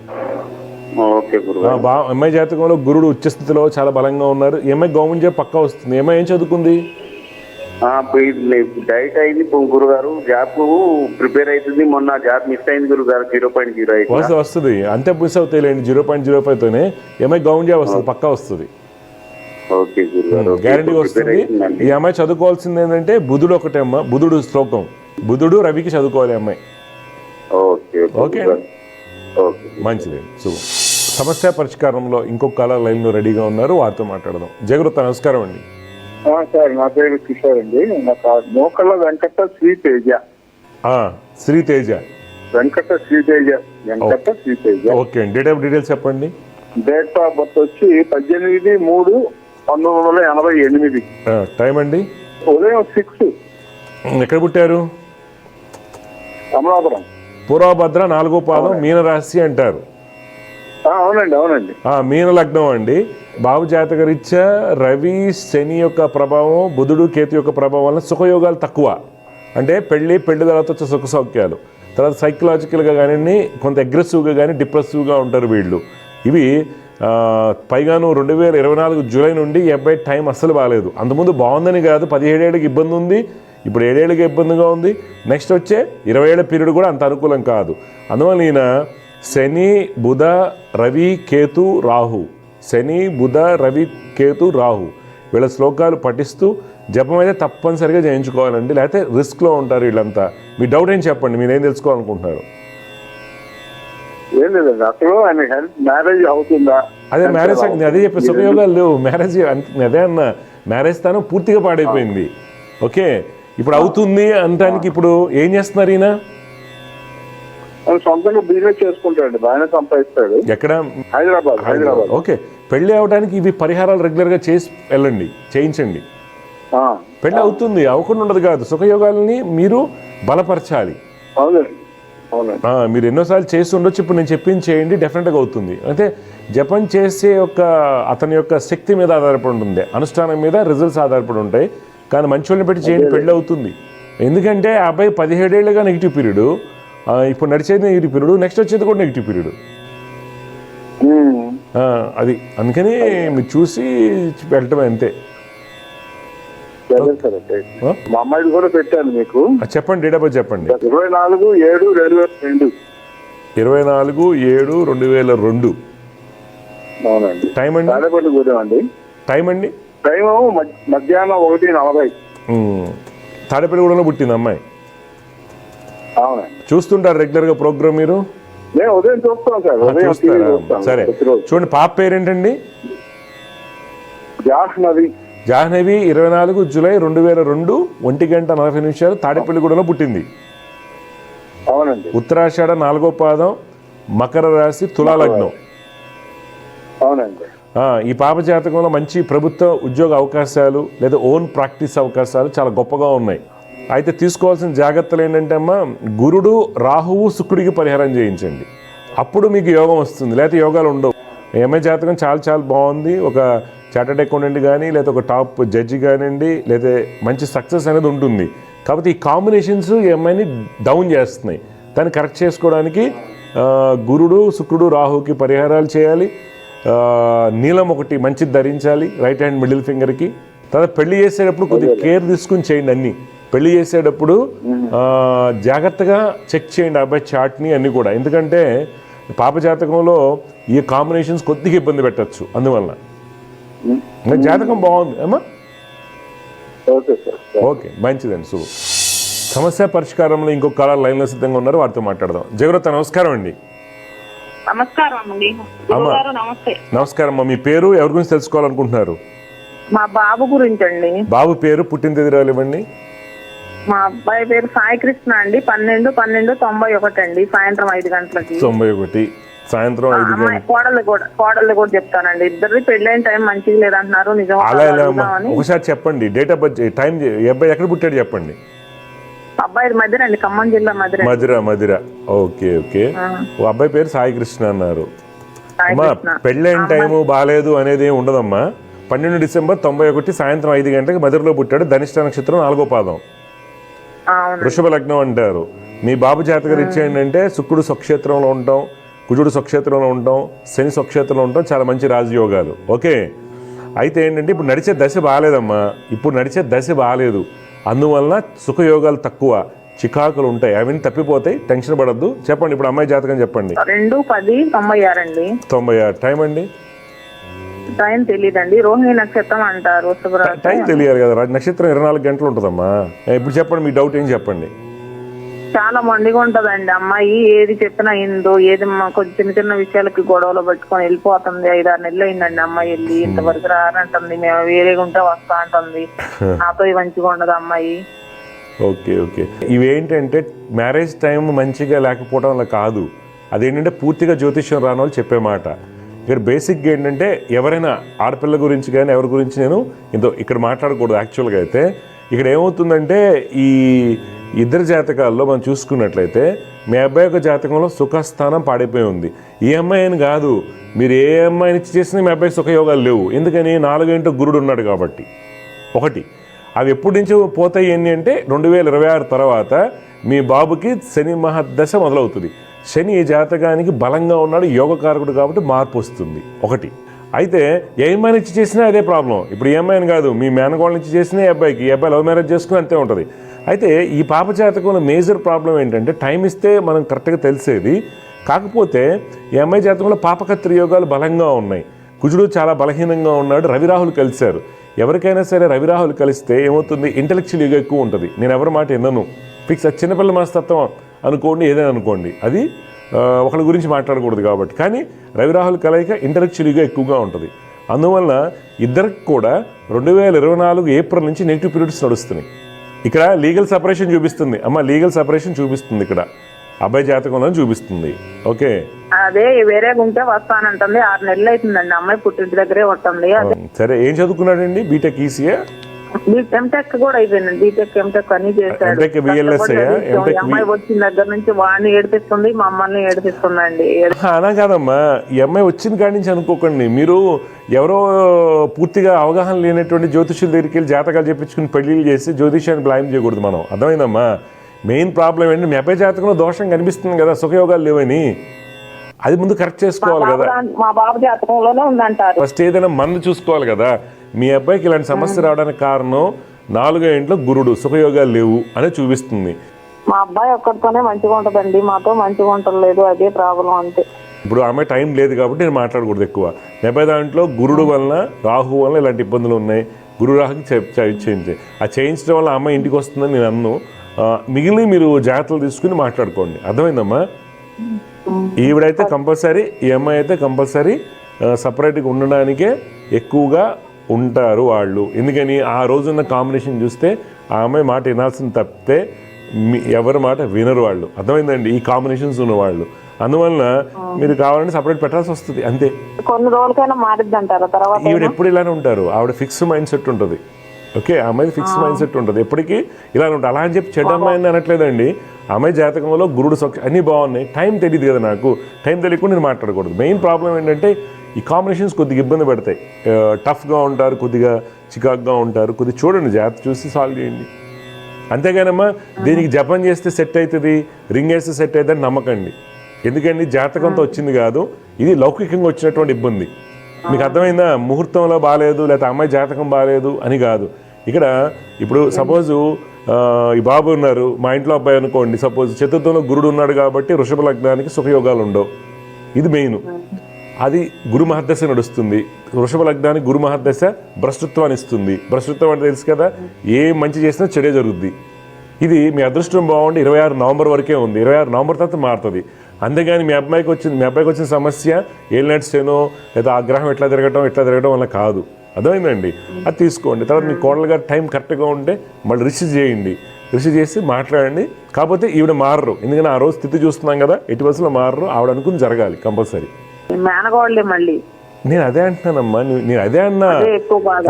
ఓకే గురుగారు. అమ్మాయి జాతకంలో గురుడు ఉచ్చస్థితిలో చాలా బలంగా ఉన్నారు. అమ్మాయి గవర్నమెంట్ జాబ్ పక్కా వస్తుంది. అమ్మాయి ఏం చదువుకుంది? డైట్ అయింది గురుగారు. జాబ్ ప్రిపేర్ అవుతుంది. మొన్న జాబ్ మిస్ అయింది గురుగారు. 0.08 వస్తుంది. అంతే మిస్ అవుతాయిలేండి. 0.05 తోనే అమ్మాయి గవర్నమెంట్ జాబ్ వస్తుంది, పక్కా వస్తుంది. ఓకే గురుగారు. గ్యారంటీ వస్తుంది. ఈ అమ్మాయి చదువుకోవాల్సింది ఏంటంటే బుధుడు ఒకటే అమ్మ, బుధుడు శ్లోకం, బుధుడు రవికి చదువుకోవాలి అమ్మాయి. Okay okay. మంచిది. శుభం. సమస్య పరిష్కారంలో ఇంకొక కాల లైన్లో రెడీగా ఉన్నారు, వారితో మాట్లాడదాం. జయగురుత నమస్కారం అండి. సార్ నా పేరు కిషోర్ అండి. నాకు మోకళ్ళ వెంకట శ్రీతేజ. శ్రీతేజ. వెంకట శ్రీతేజ. ఓకే అండి. డేట్ ఆఫ్ డీటెయిల్స్ చెప్పండి. డేట్ ఆఫ్ బర్త్ వచ్చి 18/3/1988. టైం అండి? ఉదయం 6. ఎక్కడ పుట్టారు? అమలాపురం. పూర్వభద్ర 4వ పాదం, మీనరాశి అంటారు. అవునండి. మీన లగ్నం అండి. బాబు జాతకరీత్యా రవి శని యొక్క ప్రభావం, బుధుడు కేతు యొక్క ప్రభావం వల్ల సుఖయోగాలు తక్కువ. అంటే పెళ్లి తర్వాత వచ్చే సుఖ సౌఖ్యాలు, తర్వాత సైకలాజికల్గా కానీ కొంత అగ్రెసివ్గా కానీ డిప్రెసివ్గా ఉంటారు వీళ్ళు. ఇవి పైగాను 2024 జూలై నుండి ఈ అబ్బాయి టైం అస్సలు బాగాలేదు. అంతకుముందు బాగుందని కాదు, 17 ఏళ్ళకి ఇబ్బంది ఉంది, ఇప్పుడు 7 ఏళ్ళకి ఇబ్బందిగా ఉంది. నెక్స్ట్ వచ్చే 20 ఏళ్ళ పీరియడ్ కూడా అంత అనుకూలం కాదు. అందువల్ల ఈయన శని బుధ రవి కేతు రాహు, శని బుధ రవి కేతు రాహు వీళ్ళ శ్లోకాలు పఠిస్తూ జపం అయితే తప్పనిసరిగా చేయించుకోవాలండి, లేకపోతే రిస్క్లో ఉంటారు వీళ్ళంతా. మీ డౌట్ ఏం చెప్పండి, మీరేం తెలుసుకోవాలనుకుంటున్నారు? ఏం లేదండి, అసలు ఆయన హెల్త్ మ్యారేజ్ అవుతుందా? అదే మ్యారేజ్ అదే చెప్పి సుఖయోగాలు లేవు. మ్యారేజ్ అదే అన్న, మ్యారేజ్ స్థానం పూర్తిగా పాడైపోయింది. ఓకే, ఇప్పుడు అవుతుంది అనడానికి ఇప్పుడు ఏం చేస్తున్నారు ఈయన? సొంతంగా బిజినెస్ చేసుకుంటాడు, బాగానే సంపాదిస్తాడు. ఎక్కడ? హైదరాబాద్. ఓకే, పెళ్లి అవడానికి ఇవి పరిహారాలు రెగ్యులర్గా చేసి వెళ్ళండి, చేయించండి. పెళ్లి అవుతుంది, అవ్వకుండా ఉండదు కాదు. సుఖయోగాలని మీరు బలపరచాలి. మీరు ఎన్నోసార్లు చేసి ఉండొచ్చు, ఇప్పుడు నేను చెప్పింది చేయండి, డెఫినెట్గా అవుతుంది. అయితే జపం చేసే అతని యొక్క శక్తి మీద ఆధారపడి ఉంటుంది, అనుష్ఠానం మీద రిజల్ట్స్ ఆధారపడి ఉంటాయి. కానీ మంచి వాళ్ళని పెట్టి చేయండి, పెళ్ళి అవుతుంది. ఎందుకంటే ఆ అబ్బాయి 17 ఏళ్ళుగా నెగిటివ్ పీరియడ్, ఇప్పుడు నడిచేది నెగిటివ్ పీరియడ్, నెక్స్ట్ వచ్చేది కూడా నెగిటివ్ పీరియడ్. అది అందుకని మీరు చూసి వెళ్ళటమే అంతే. మా అమ్మాయిది కూడా పెట్టాను మీకు. చెప్పండి, డేట్ ఆఫ్ బర్త్ చెప్పండి. 24/7/2002. 24/7/2002. అవునండి. టైం అండి? టైం అండి? టైం మధ్యాహ్నం 1:40. తాడేపల్లిగూడలో పుట్టింది అమ్మాయి. అవునండి. చూస్తుంటారు రెగ్యులర్గా ప్రోగ్రామ్ మీరు? నేను ఉదయం చూస్తాను సార్. చూస్తారా? సరే చూడండి, పాప పేరేంటండి? జాహ్నవి. 24 జూలై 2002 1:40 తాడేపల్లిగూడలో పుట్టింది. అవునండి. ఉత్తరాషాఢ 4వ పాదం, మకర రాశి, తులా లగ్నం. అవునండి. ఈ పాప జాతకంలో మంచి ప్రభుత్వ ఉద్యోగ అవకాశాలు లేదా ఓన్ ప్రాక్టీస్ అవకాశాలు చాలా గొప్పగా ఉన్నాయి. అయితే తీసుకోవాల్సిన జాగ్రత్తలు ఏంటంటే అమ్మా, గురుడు రాహువు శుక్రుడికి పరిహారం చేయించండి, అప్పుడు మీకు యోగం వస్తుంది, లేకపోతే యోగాలు ఉండవు. ఎంఏ జాతకం చాలా బాగుంది, ఒక చార్టర్డ్ అకౌంటెంట్ కానీ లేదా ఒక టాప్ జడ్జి కానివ్వండి, లేదా మంచి సక్సెస్ అనేది ఉంటుంది. కాబట్టి ఈ కాంబినేషన్స్ ఎంఐని డౌన్ చేస్తున్నాయి. దాన్ని కరెక్ట్ చేసుకోవడానికి గురుడు శుక్రుడు రాహుకి పరిహారాలు చేయాలి. నీలం ఒకటి మంచిది ధరించాలి రైట్ హ్యాండ్ మిడిల్ ఫింగర్కి. తర్వాత పెళ్లి చేసేటప్పుడు కొద్దిగా కేర్ తీసుకుని చేయండి. అన్ని పెళ్లి చేసేటప్పుడు జాగ్రత్తగా చెక్ చేయండి అబ్బాయి చార్ట్ని అన్నీ కూడా, ఎందుకంటే పాప జాతకంలో ఈ కాంబినేషన్స్ కొద్దిగా ఇబ్బంది పెట్టచ్చు. అందువల్ల జాతకం బాగుంది అమ్మా. ఓకే, మంచిదండి. శుభం. సమస్య పరిష్కారంలో ఇంకొక కాల లైన్లో సిద్ధంగా ఉన్నారు, వారితో మాట్లాడదాం. జగరత్త నమస్కారం అండి. నమస్కారం అమ్మా. మీ పేరు, ఎవరి గురించి తెలుసుకోవాలనుకుంటున్నారు? మా బాబు గురించి అండి. బాబు పేరు, పుట్టిన తేదీ రాలేవండి. మా అబ్బాయి పేరు సాయి కృష్ణ అండి. 12/12/91 అండి, సాయంత్రం 5 గంటలకి. 91 సాయంత్రం 5 గంటలకు. కోడళ్ళు కూడా చెప్తానండి. ఇద్దరు పెళ్ళైన టైం మంచిగా లేదంటున్నారు, నిజం? ఒకసారి చెప్పండి డేట్ ఆఫ్ బర్త్, టైం, అబ్బాయి ఎక్కడ పుట్టాడు చెప్పండి. అబ్బాయి మధిర అండి, ఖమ్మం జిల్లా మధిర. ఓకే. అబ్బాయి పేరు సాయి కృష్ణ అన్నారు. అమ్మా, పెళ్ళైన టైము బాగాలేదు అనేది ఏమి ఉండదమ్మా. 12 డిసెంబర్ 91 సాయంత్రం 5 గంటలకు మధిరలో పుట్టాడు. ధనిష్ట నక్షత్రం 4వ పాదం, వృషభ లగ్నం అంటారు. మీ బాబు జాతకం ఇచ్చేయండి, శుక్రుడు స్వక్షేత్రంలో ఉంటాం, కుజుడు స్వక్షేత్రంలో ఉంటాం, శని స్వక్షేత్రంలో ఉంటాం, చాలా మంచి రాజయోగాలు. ఓకే, అయితే ఏంటంటే ఇప్పుడు నడిచే దశ బాగాలేదమ్మా, ఇప్పుడు నడిచే దశ బాగాలేదు. అందువలన సుఖయోగాలు తక్కువ, చికాకులు ఉంటాయి, అవన్నీ తప్పిపోతాయి, టెన్షన్ పడద్దు. చెప్పండి ఇప్పుడు అమ్మాయి జాతకం చెప్పండి. 2/10/96 అండి. 96. టైం అండి? టైం తెలియదండి, రోహిణి నక్షత్రం అంటారు. టైం తెలియాలి కదా, నక్షత్రం 24 గంటలు ఉంటుందమ్మా. ఇప్పుడు చెప్పండి మీ డౌట్ ఏం చెప్పండి. చాలా మొండిగా ఉంటదండి అమ్మాయి. ఏది చెప్పినా ఇందో ఏది కొంచెం చిన్న చిన్న విషయాలకి గొడవలు పెట్టుకొని వెళ్ళిపోతుంది. 5-6 నెలలు అయిందండి అమ్మాయి వెళ్ళి. ఇంతవరకు రానంటుంది, మేము వేరేగా ఉంటే వస్తా అంటుంది. నాతో మంచిగా ఉండదు అమ్మాయి. ఓకే ఓకే, ఇవేంటంటే మ్యారేజ్ టైం మంచిగా లేకపోవడం వల్ల కాదు, అదేంటంటే పూర్తిగా జ్యోతిష్యం రాని వాళ్ళు చెప్పే మాట. ఇక్కడ బేసిక్గా ఏంటంటే ఎవరైనా ఆడపిల్ల గురించి కానీ ఎవరి గురించి నేను ఇక్కడ మాట్లాడకూడదు. యాక్చువల్గా అయితే ఇక్కడ ఏమవుతుందంటే ఈ ఇద్దరు జాతకాల్లో మనం చూసుకున్నట్లయితే మీ అబ్బాయి యొక్క జాతకంలో సుఖస్థానం పాడైపోయి ఉంది. ఈ అమ్మాయి అని కాదు, మీరు ఏ అమ్మాయిని చేసినా మీ అబ్బాయి సుఖయోగాలు లేవు. ఎందుకని? 4 గురుడు ఉన్నాడు కాబట్టి. ఒకటి, అవి ఎప్పటి నుంచి పోతాయి ఏంటి అంటే 2026 తర్వాత మీ బాబుకి శని మహాదశ మొదలవుతుంది. శని ఈ జాతకానికి బలంగా ఉన్నాడు, యోగకారకుడు కాబట్టి మార్పు వస్తుంది. ఒకటి. అయితే ఏ అమ్మాయిని ఇచ్చి చేసినా అదే ప్రాబ్లం. ఇప్పుడు ఈ అమ్మాయిని కాదు, మీ మేనగోళ్ళ నుంచి చేసినా ఈ అబ్బాయి లవ్ మ్యారేజ్ చేసుకుని అంతే ఉంటుంది. అయితే ఈ పాప జాతకంలో మేజర్ ప్రాబ్లం ఏంటంటే టైం ఇస్తే మనం కరెక్ట్గా తెలిసేది. కాకపోతే ఈ అమ్మాయి జాతకంలో పాపకత్రి యోగాలు బలంగా ఉన్నాయి. కుజుడు చాలా బలహీనంగా ఉన్నాడు, రవిరాహులు కలిశారు. ఎవరికైనా సరే రవిరాహులు కలిస్తే ఏమవుతుంది? ఇంటెలెక్చువల్ యుగ ఎక్కువ ఉంటుంది. నేను ఎవరి మాట వినను, ఫిక్స్. అది చిన్నపిల్ల మనస్తత్వం అనుకోండి, ఏదైనా అనుకోండి, అది ఒకరి గురించి మాట్లాడకూడదు కాబట్టి. కానీ రవిరాహుల కలయిక ఇంటెలెక్చువల్ యుగ ఎక్కువగా ఉంటుంది. అందువల్ల ఇద్దరికి కూడా 2024 ఏప్రిల్ నుంచి నెగిటివ్ పీరియడ్స్ నడుస్తున్నాయి. ఇక్కడ లీగల్ సపరేషన్ చూపిస్తుంది అమ్మ, లీగల్ సపరేషన్ చూపిస్తుంది ఇక్కడ అబ్బాయి జాతకంలో చూపిస్తుంది. ఓకే, అదే వేరేగా ఉంటే వస్తానంటుంది. 6 నెలలు అవుతుందండి అమ్మాయి పుట్టింటి దగ్గరే ఉంటుంది. సరే, ఏం చదువుకున్నాడండి? బీటెక్ ఈసీఏ, ఎంటెక్ కూడా అయిపోయిందండి. బీటెక్ ఎంటెక్ అన్ని చేశాడు. అమ్మాయి వచ్చిన దగ్గర నుంచి వాడిని ఏడిపిస్తుంది, మమ్మల్ని ఏడిపిస్తుందండి. అలా కాదమ్మా, ఈ అమ్మాయి వచ్చిన కాడి నుంచి అనుకోకండి. మీరు ఎవరో పూర్తిగా అవగాహన లేనటువంటి జ్యోతిష్యుల దగ్గరికి వెళ్ళి జాతకాలు చెప్పించుకుని పెళ్లిళ్ళు చేసి జ్యోతిష్యాన్ని బ్లైమ్ చేయకూడదు మనం. అర్థమైందమ్మా? మెయిన్ ప్రాబ్లం ఏంటి? మీ అబ్బాయి జాతకంలో దోషం కనిపిస్తుంది కదా, సుఖయోగాలు లేవని. అది ముందు కరెక్ట్ చేసుకోవాలి కదా. మా బాబు జాతకంలోనే ఉందంటారు. ఫస్ట్ ఏదైనా మందు చూసుకోవాలి కదా. మీ అబ్బాయికి ఇలాంటి సమస్య రావడానికి కారణం 4వ ఇంట్లో గురుడు, సుఖయోగాలు లేవు అని చూపిస్తుంది. మా అబ్బాయి ఒక్కడితోనే మంచిగా ఉంటుందండి, మాతో మంచిగా ఉండలేదు, అదే ప్రాబ్లం అంతే. ఇప్పుడు ఆమె టైం లేదు కాబట్టి నేను మాట్లాడకూడదు ఎక్కువ. మీ అబ్బాయి దాంట్లో గురుడు వలన, రాహు వలన ఇలాంటి ఇబ్బందులు ఉన్నాయి. గురు రాహుకి చేయించే ఆ చేయించడం వల్ల అమ్మాయి ఇంటికి వస్తుందని నేను అన్ను. మిగిలిన మీరు జాగ్రత్తలు తీసుకుని మాట్లాడుకోండి. అర్థమైందమ్మా? ఈవిడైతే కంపల్సరీ, ఈ అమ్మాయి అయితే కంపల్సరీ సపరేట్గా ఉండడానికే ఎక్కువగా ఉంటారు వాళ్ళు. ఎందుకని? ఆ రోజున్న కాంబినేషన్ చూస్తే ఆ అమ్మాయి మాట వినాల్సింది తప్పితే ఎవరి మాట వినరు వాళ్ళు. అర్థమైందండి? ఈ కాంబినేషన్స్ ఉన్నవాళ్ళు. అందువలన మీరు కావాలంటే సపరేట్ పెట్టాల్సి వస్తుంది అంతే. కొన్ని రోజులకైనా మారిద్ది అంటారు తర్వాత. ఈవిడ ఎప్పుడు ఇలానే ఉంటారు, ఆవిడ ఫిక్స్ మైండ్ సెట్ ఉంటుంది. ఓకే, ఆ అమ్మాయి ఫిక్స్ మైండ్ సెట్ ఉంటుంది, ఎప్పటికీ ఇలానే ఉంటుంది. అలా అని చెప్పి చెడ్డ అమ్మాయిని అనట్లేదండి. అమ్మాయి జాతకంలో గురుడు అన్నీ బాగున్నాయి, టైం తెలియదు కదా నాకు. టైం తెలియకుండా నేను మాట్లాడకూడదు. మెయిన్ ప్రాబ్లం ఏంటంటే ఈ కాంబినేషన్స్ కొద్దిగా ఇబ్బంది పెడతాయి. టఫ్గా ఉంటారు, కొద్దిగా చికాక్గా ఉంటారు. కొద్దిగా చూడండి, జాగ్రత్త చూసి సాల్వ్ చేయండి. అంతేగానమ్మా దీనికి జపం చేస్తే సెట్ అవుతుంది, రింగ్ వేస్తే సెట్ అవుతుంది అని నమ్మకండి. ఎందుకండి? జాతకంతో వచ్చింది కాదు, ఇది లౌకికంగా వచ్చినటువంటి ఇబ్బంది. మీకు అర్థమైందా? ముహూర్తంలో బాగాలేదు, లేకపోతే అమ్మాయి జాతకం బాగాలేదు అని కాదు. ఇక్కడ ఇప్పుడు సపోజు ఈ బాబు ఉన్నారు, మా ఇంట్లో అబ్బాయి అనుకోండి. సపోజ్ చతుర్థంలో గురుడు ఉన్నాడు కాబట్టి వృషభ లగ్నానికి సుఖయోగాలు ఉండవు. ఇది మెయిన్. అది గురు మహర్దశ నడుస్తుంది. వృషభ లగ్నానికి గురు మహర్దశ భ్రష్టత్వాన్ని ఇస్తుంది. భ్రష్టత్వం అంటే తెలుసు కదా, ఏ మంచి చేసినా చెడే జరుగుద్ది. ఇది మీ అదృష్టం బాగుండి 26 నవంబర్ వరకే ఉంది. 26 నవంబర్ తర్వాత మారుతుంది. అంతేగాని మీ అబ్బాయికి వచ్చిన సమస్య ఏలినాటి స్టేనో లేదా ఆ గ్రహం ఎట్లా తిరగడం వల్ల కాదు. అర్థమైందండి? అది తీసుకోండి. తర్వాత మీ కోడలు గారు టైం కరెక్ట్గా ఉంటే మళ్ళీ రిసీవ్ చేయండి, రిసీవ్ చేసి మాట్లాడండి. కాకపోతే ఈవిడ మారరు, ఎందుకంటే ఆ రోజు స్థితి చూస్తున్నాం కదా, 80% మారరు. ఆవిడ అనుకుని జరగాలి కంపల్సరీ. మేనగోళ్ళే మళ్ళీ. నేను అదే అంటున్నానమ్మా, నేను అదే అన్నా.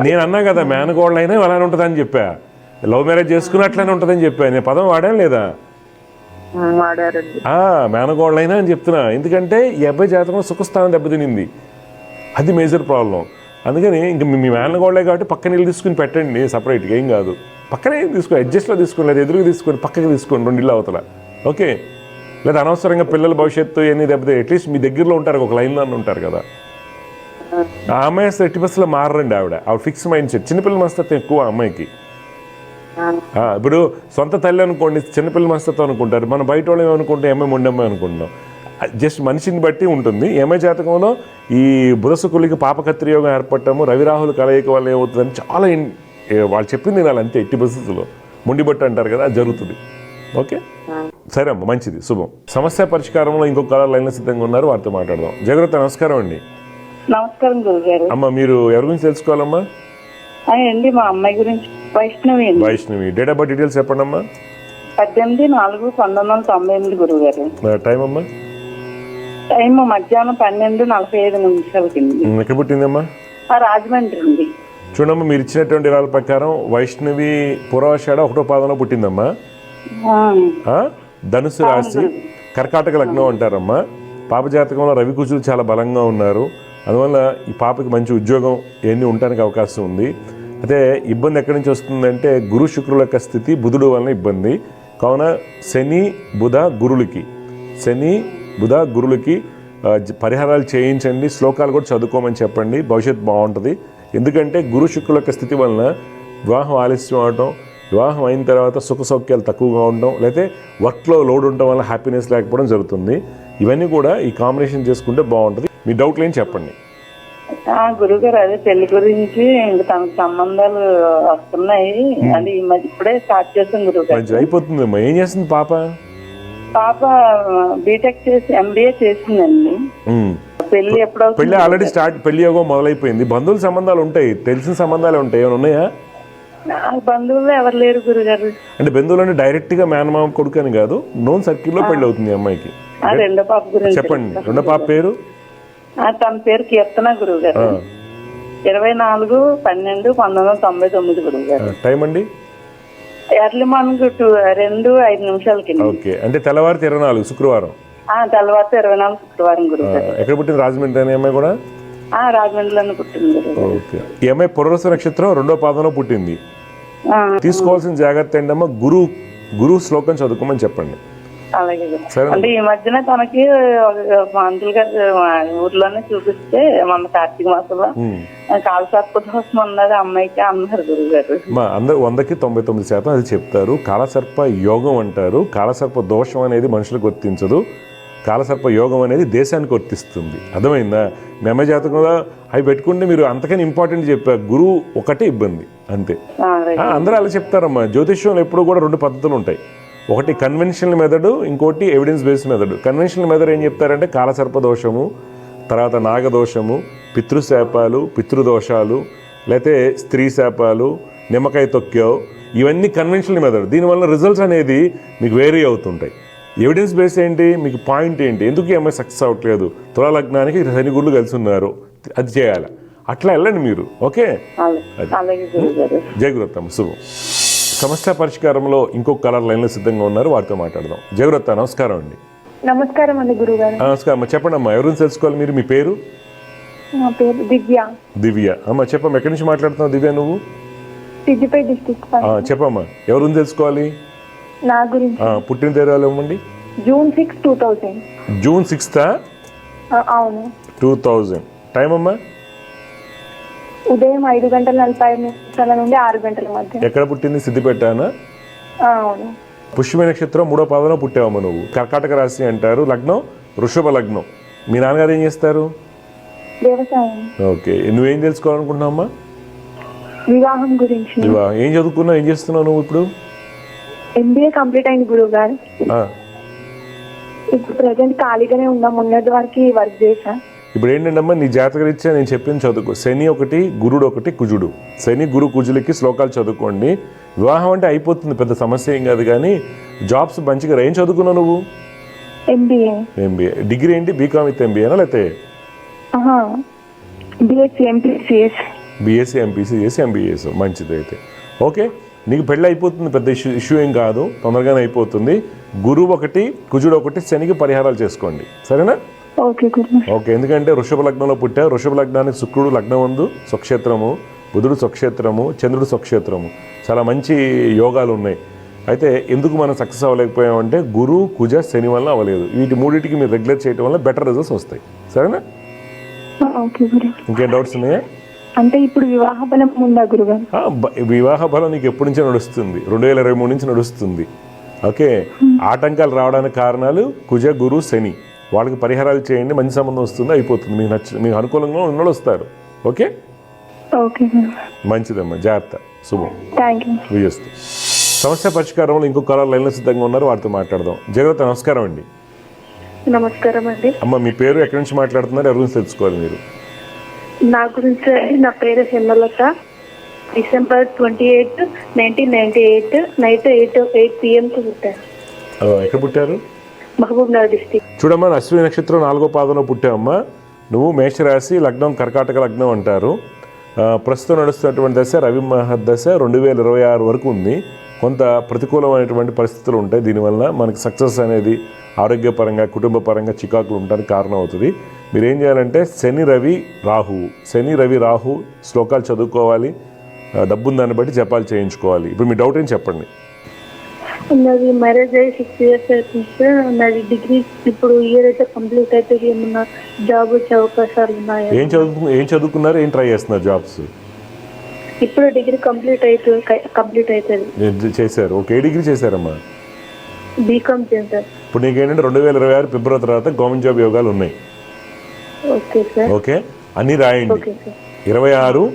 నేను అన్నా కదా, మేనగోళ్ళు అయినా అలానే ఉంటుందని చెప్పా. లవ్ మ్యారేజ్ చేసుకుని అట్లానే ఉంటుందని చెప్పా. నేను పదం వాడాను లేదా? మేనగోళ్ళైనా అని చెప్తున్నా. ఎందుకంటే ఈ అబ్బాయి జాతకంలో సుఖస్థానం దెబ్బతినింది, అది మేజర్ ప్రాబ్లం. అందుకని ఇంక మీ మేనగోళ్ళే కాబట్టి పక్కన ఇల్లు తీసుకుని పెట్టండి సపరేట్గా, ఏం కాదు. పక్కనే తీసుకుని అడ్జస్ట్లో తీసుకుని, లేదా ఎదురుగా తీసుకొని పక్కకి తీసుకోండి 2 ఇళ్ళు అవతల. ఓకే, లేదా అనవసరంగా పిల్లల భవిష్యత్తు ఎన్ని దెబ్బతే అట్లీస్ట్ మీ దగ్గరలో ఉంటారు, ఒక లైన్లో ఉంటారు కదా. ఆ అమ్మాయి అసలు 80% మారండి. ఆవిడ ఫిక్స్ మైండ్ సెట్. చిన్నపిల్లల మనస్తత్వం ఎక్కువ అమ్మాయికి. ఇప్పుడు సొంత తల్లి అనుకోండి, చిన్నపిల్లల మనస్తత్వం అనుకుంటారు. మనం బయట వాళ్ళు ఏమనుకుంటే అమ్మాయి మొండమ్మాయి అనుకుంటున్నాం. జస్ట్ మనిషిని బట్టి ఉంటుంది. ఎంఐ జాతకంలో ఈ బుధశుకులకి పాపకత్రి యోగం ఏర్పడటము, రవిరాహుల కలయిక వల్ల ఏమవుతుందని చాలా వాళ్ళు చెప్పింది వినాలి అంతే. 80% మొండిబట్టు అంటారు కదా, అది జరుగుతుంది. ఓకే, సరే అమ్మ, మంచిది, శుభం. సమస్య పరిష్కారంలో ఇంకొక కలర్ లైన్లో సిద్ధంగా ఉన్నారు, వారితో మాట్లాడదాం. జయగ్రత, నమస్కారం అండి. నమస్కారం గురుగారు. అమ్మ, మీరు ఎవరి గురించి తెలుసుకోవాలమ్మా? అండి మా అమ్మాయి గురించి వైష్ణవి అండి. Vaishnavi. Date of birth details చెప్పండి అమ్మా. 18/4/1998 గురుగారు. టైం అమ్మా? టైం మధ్యాహ్నం 12:45 ఎక్కడ పుట్టిందమ్మా? రాజమండ్రి అండి. చూడమ్మా, మీరు ఇచ్చినటువంటి వివరాల ప్రకారం వైష్ణవి పూర్వాషాఢ 1వ పాదంలో పుట్టిందమ్మా. ధనుసు రాశి, కర్కాటక లగ్నం అంటారమ్మా. పాప జాతకంలో రవి కుజులు చాలా బలంగా ఉన్నారు. అందువల్ల ఈ పాపకి మంచి ఉద్యోగం ఇవన్నీ ఉండడానికి అవకాశం ఉంది. అయితే ఇబ్బంది ఎక్కడి నుంచి వస్తుందంటే గురు శుక్రుల యొక్క స్థితి, బుధుడు వలన ఇబ్బంది. కావున శని బుధ గురులకి పరిహారాలు చేయించండి, శ్లోకాలు కూడా చదువుకోమని చెప్పండి, భవిష్యత్తు బాగుంటుంది. ఎందుకంటే గురు శుక్రుల యొక్క స్థితి వలన వివాహం ఆలస్యం అవడం, వివాహం అయిన తర్వాత సుఖ సౌఖ్యాలు తక్కువగా ఉండడం, లేకపోతే వర్క్లో లోడ్ ఉండడం వల్ల హ్యాపీనెస్ లేకపోవడం జరుగుతుంది. ఇవన్నీ కూడా ఈ కాంబినేషన్ చేసుకుంటే బాగుంటుంది. మీ డౌట్లు ఏం చెప్పండి. గురుగారు, అదే పెళ్లి గురించి ఇంకా తనకు సంబంధాలు వస్తున్నాయి. అంటే ఈ మధ్య ఇప్పుడే స్టార్ట్ చేస్తాం గురుగారు. అయిపోతుందమ్మా. ఏం చేస్తుంది పాప? పాప బీటెక్ చేసి MBA చేసిందండి. పెళ్లి ఎప్పుడవుతుంది? పెళ్లి ఆల్రెడీ స్టార్ట్, పెళ్లి యోగం మొదలైపోయింది. బంధువుల సంబంధాలు ఉంటాయి, తెలిసిన సంబంధాలు ఉంటాయి, ఏమైనా ఉన్నాయా? బంధువులు ఎవరు లేరు గురుగారు. అంటే బంధువులు అంటే డైరెక్ట్ గా మేనమామ కొడుకు అని కాదు, నోన్ సర్కిల్ లో పెళ్లి అవుతుంది అమ్మాయికి. రెండో పాప గురించి చెప్పండి. రెండో పాప పేరు? తన పేరు కీర్తన గురుగారు. 24/12/1999 గురుగారు. టైం అండి? ఎర్లీ మార్నింగ్ 2:05 ఓకే, అంటే తెల్లవారి 24 శుక్రవారం. తెల్లవారు 24 శుక్రవారం గురుగారు. ఎక్కడ పుట్టింది? రాజమండ్రి అనే అమ్మాయి కూడా? రాజమండ్రిలోనే పుట్టింది. ఓకే, ఈ అమ్మాయి పునర్వసు నక్షత్రం 2వ పాదంలో పుట్టింది. తీసుకోవాల్సిన జాగ్రత్త ఏంటమ్మా? గురు శ్లోకం చదువుకోమని చెప్పండి. అలాగే. అంటే ఈ మధ్యన తనకి మంత్రులు గారు ఊర్లోనే చూపిస్తే మన కార్తీక మాసంలో కాలసర్ప దోషం అన్నది అమ్మాయికి అన్నారు గురుగారు. అందరు 100కి 99% అది చెప్తారు. కాలసర్ప యోగం అంటారు. కాలసర్ప దోషం అనేది మనుషులకు వర్తించదు. కాలసర్ప యోగం అనేది దేశానికి వర్తిస్తుంది. అర్థమైందా? మీ అమ్మాయి జాతకంలో అవి పెట్టుకుంటే మీరు అంతకని ఇంపార్టెంట్ చెప్పారు. గురువు ఒకటే ఇబ్బంది, అంతే. అందరూ అలా చెప్తారమ్మా. జ్యోతిష్యంలో ఎప్పుడు కూడా 2 పద్ధతులు ఉంటాయి. ఒకటి కన్వెన్షనల్ మెథడ్, ఇంకోటి evidence based method. Conventional method ఏం చెప్తారంటే కాలసర్ప దోషము, తర్వాత నాగదోషము, పితృశాపాలు, పితృదోషాలు, లేకపోతే స్త్రీ శాపాలు, నిమ్మకాయ తొక్కావు, ఇవన్నీ కన్వెన్షనల్ మెథడ్. దీనివల్ల రిజల్ట్స్ అనేది మీకు వేరీ అవుతుంటాయి. ఎవిడెన్స్ బేస్ ఏంటి? మీకు పాయింట్ ఏంటి? ఎందుకు ఈ అమ్మాయి సక్సెస్ అవ్వట్లేదు? తులా లగ్నానికి శని గురులు కలిసి ఉన్నారు, అది చేయాలి. అట్లా వెళ్ళండి మీరు. ఓకే, జయగురత్తమ్మ, శుభం. సమస్య పరిష్కారంలో ఇంకొక కలర్ లైన్లో సిద్ధంగా ఉన్నారు, వారితో మాట్లాడదాం. జయగురత్త, నమస్కారం అండి. నమస్కారం అండి గురుగారు. నమస్కారం అమ్మ. చెప్పండి అమ్మా, ఎవరిని తెలుసుకోవాలి మీరు? మీ పేరు? నా పేరు దివ్య. దివ్య. అమ్మ చెప్పమ్మా, ఎక్కడి నుంచి మాట్లాడుతున్నావు దివ్య నువ్వు? సిద్దిపేట డిస్ట్రిక్ట్. చెప్పమ్మా, ఎవరిని తెలుసుకోవాలి? నా గురించి. పుట్టిన తేదీ ఇవ్వండి. June 6, 2000. June 6th? అవును. 2000. టైం అమ్మా? ఉదయం 5:45 నుండి 6 గంటల మధ్య. ఎక్కడ పుట్టింది? సిద్దిపేటనా? అవును. పుష్యమి నక్షత్రం 3వ పాదంలో పుట్టావమ్మా నువ్వు. కర్కాటక రాశి అంటారు. లగ్నం వృషభ లగ్నం. మీ నాన్నగారు ఏం చేస్తారు? వ్యవసాయం. ఓకే, నువ్వేం తెలుసుకోవాలనుకుంటున్నావమ్మా? వివాహం గురించి. వివాహం. ఏం చదువుకున్నావు, ఏం చేస్తున్నావు నువ్వు ఇప్పుడు? MBA కంప్లీట్ అయింది గురువు గారు. ఇప్పుడు ప్రజెంట్ ఖాళీగానే ఉన్నాం. మొన్నటి వరకు వర్క్ చేశా. ఇప్పుడు ఏంటంటమ్మా, నీ జాతకరీత్యా నేను చెప్పింది చదువుకో. శని ఒకటి, గురుడు ఒకటి, కుజుడు. శని గురు కుజులకి శ్లోకాలు చదువుకోండి. వివాహం అంటే అయిపోతుంది, పెద్ద సమస్య ఏం కాదు. కానీ జాబ్స్ మంచిగా. ఏం చదువుకున్నావు నువ్వు? MBA. డిగ్రీ ఏంటి? బీకామ్ విత్ MBAనా లేకపోతే BSc MPCS? BSc MPCS MBA. మంచిది అయితే. ఓకే, నీకు పెళ్ళి అయిపోతుంది, పెద్ద ఇష్యూ ఏం కాదు, తొందరగానే అయిపోతుంది. గురువు ఒకటి, కుజుడు ఒకటి, శనికి పరిహారాలు చేసుకోండి, సరేనా? ఓకే, ఎందుకంటే వృషభ లగ్నంలో పుట్టా. వృషభ లగ్నానికి శుక్రుడు లగ్నం ఉంది, స్వక్షేత్రము. బుధుడు స్వక్షేత్రము, చంద్రుడు స్వక్షేత్రము. చాలా మంచి యోగాలు ఉన్నాయి. అయితే ఎందుకు మనం సక్సెస్ అవ్వలేకపోయామంటే గురు కుజ శని వల్ల అవ్వలేదు. వీటి మూడింటికి మీరు రెగ్యులర్ చేయడం వల్ల బెటర్ రిజల్ట్స్ వస్తాయి, సరేనా? ఇంకేం డౌట్స్ ఉన్నాయా? అంటే ఇప్పుడు వివాహ బలం ఉందా గురుగారు? వివాహ బలం నీకు ఎప్పటి నుంచో నడుస్తుంది, 2023 నుంచి నడుస్తుంది. ఓకే, ఆటంకాలు రావడానికి కారణాలు కుజ గురు శని. వాళ్ళకి పరిహారాలు చేయండి, మంచి సంబంధం వస్తుంది, అయిపోతుంది. మీకు అనుకూలంగా ఉన్నోళ్ళు వస్తారు. ఓకే, మంచిదమ్మా, జాగ్రత్త, శుభం. Thank you. విజయస్తు. సమస్య పరిష్కారంలో ఇంకొక కాలర్ లైన్లో సిద్ధంగా ఉన్నారు, వారితో మాట్లాడదాం. జగత నమస్కారం అండి. నమస్కారం అండి. అమ్మ మీ పేరు, ఎక్కడి నుంచి మాట్లాడుతున్నారు, ఎవరి గురించి తెలుసుకోవాలి మీరు? నా గురించి అండి, నా పేరు హేమలత. డిసెంబర్ 28, 1998 నైట్ 8 PM పుట్టాను. ఎక్కడ పుట్టారు? మహబూబ్ నగర్ డిస్ట్రిక్ట్. చూడమ్మా, అశ్విని నక్షత్రం 4వ పాదంలో పుట్టావమ్మా. నువ్వు మేషరాశి, లగ్నం కర్కాటక లగ్నం అంటారు. ప్రస్తుతం నడుస్తున్నటువంటి దశ రవి మహర్దశ 2026 వరకు ఉంది. కొంత ప్రతికూలమైనటువంటి పరిస్థితులు ఉంటాయి. దీనివల్ల మనకి సక్సెస్ అనేది ఆరోగ్యపరంగా, కుటుంబ పరంగా చికాకులు ఉండడానికి కారణం అవుతుంది. మీరు ఏం చేయాలంటే శని రవి రాహు శ్లోకాలు చదువుకోవాలి. డబ్బుని దాన్ని బట్టి జపాలు చేయించుకోవాలి. ఇప్పుడు మీ డౌట్ ఏం చెప్పండి. నాది మ్యారేజ్ అయ్యి 6 years అవుతుంది సార్. నాది డిగ్రీ ఇప్పుడు ఇయర్ అయితే కంప్లీట్ అయితే ఏమన్నా జాబ్ వచ్చే అవకాశాలు ఉన్నాయా? ఏం చదువుకున్నారు, ఏం ట్రై చేస్తున్నారు జాబ్స్? ఇప్పుడు డిగ్రీ కంప్లీట్ అవుతుంది చేశారు. ఓకే, ఏ డిగ్రీ చేశారమ్మా? బీకామ్ చేశారు. ఇప్పుడు నీకేంటంటే 2026 ఫిబ్రవరి తర్వాత గవర్నమెంట్ జాబ్ యోగాలు ఉన్నాయి. Okay sir. ఓకే, అన్నీ రాయండి. Okay sir. 26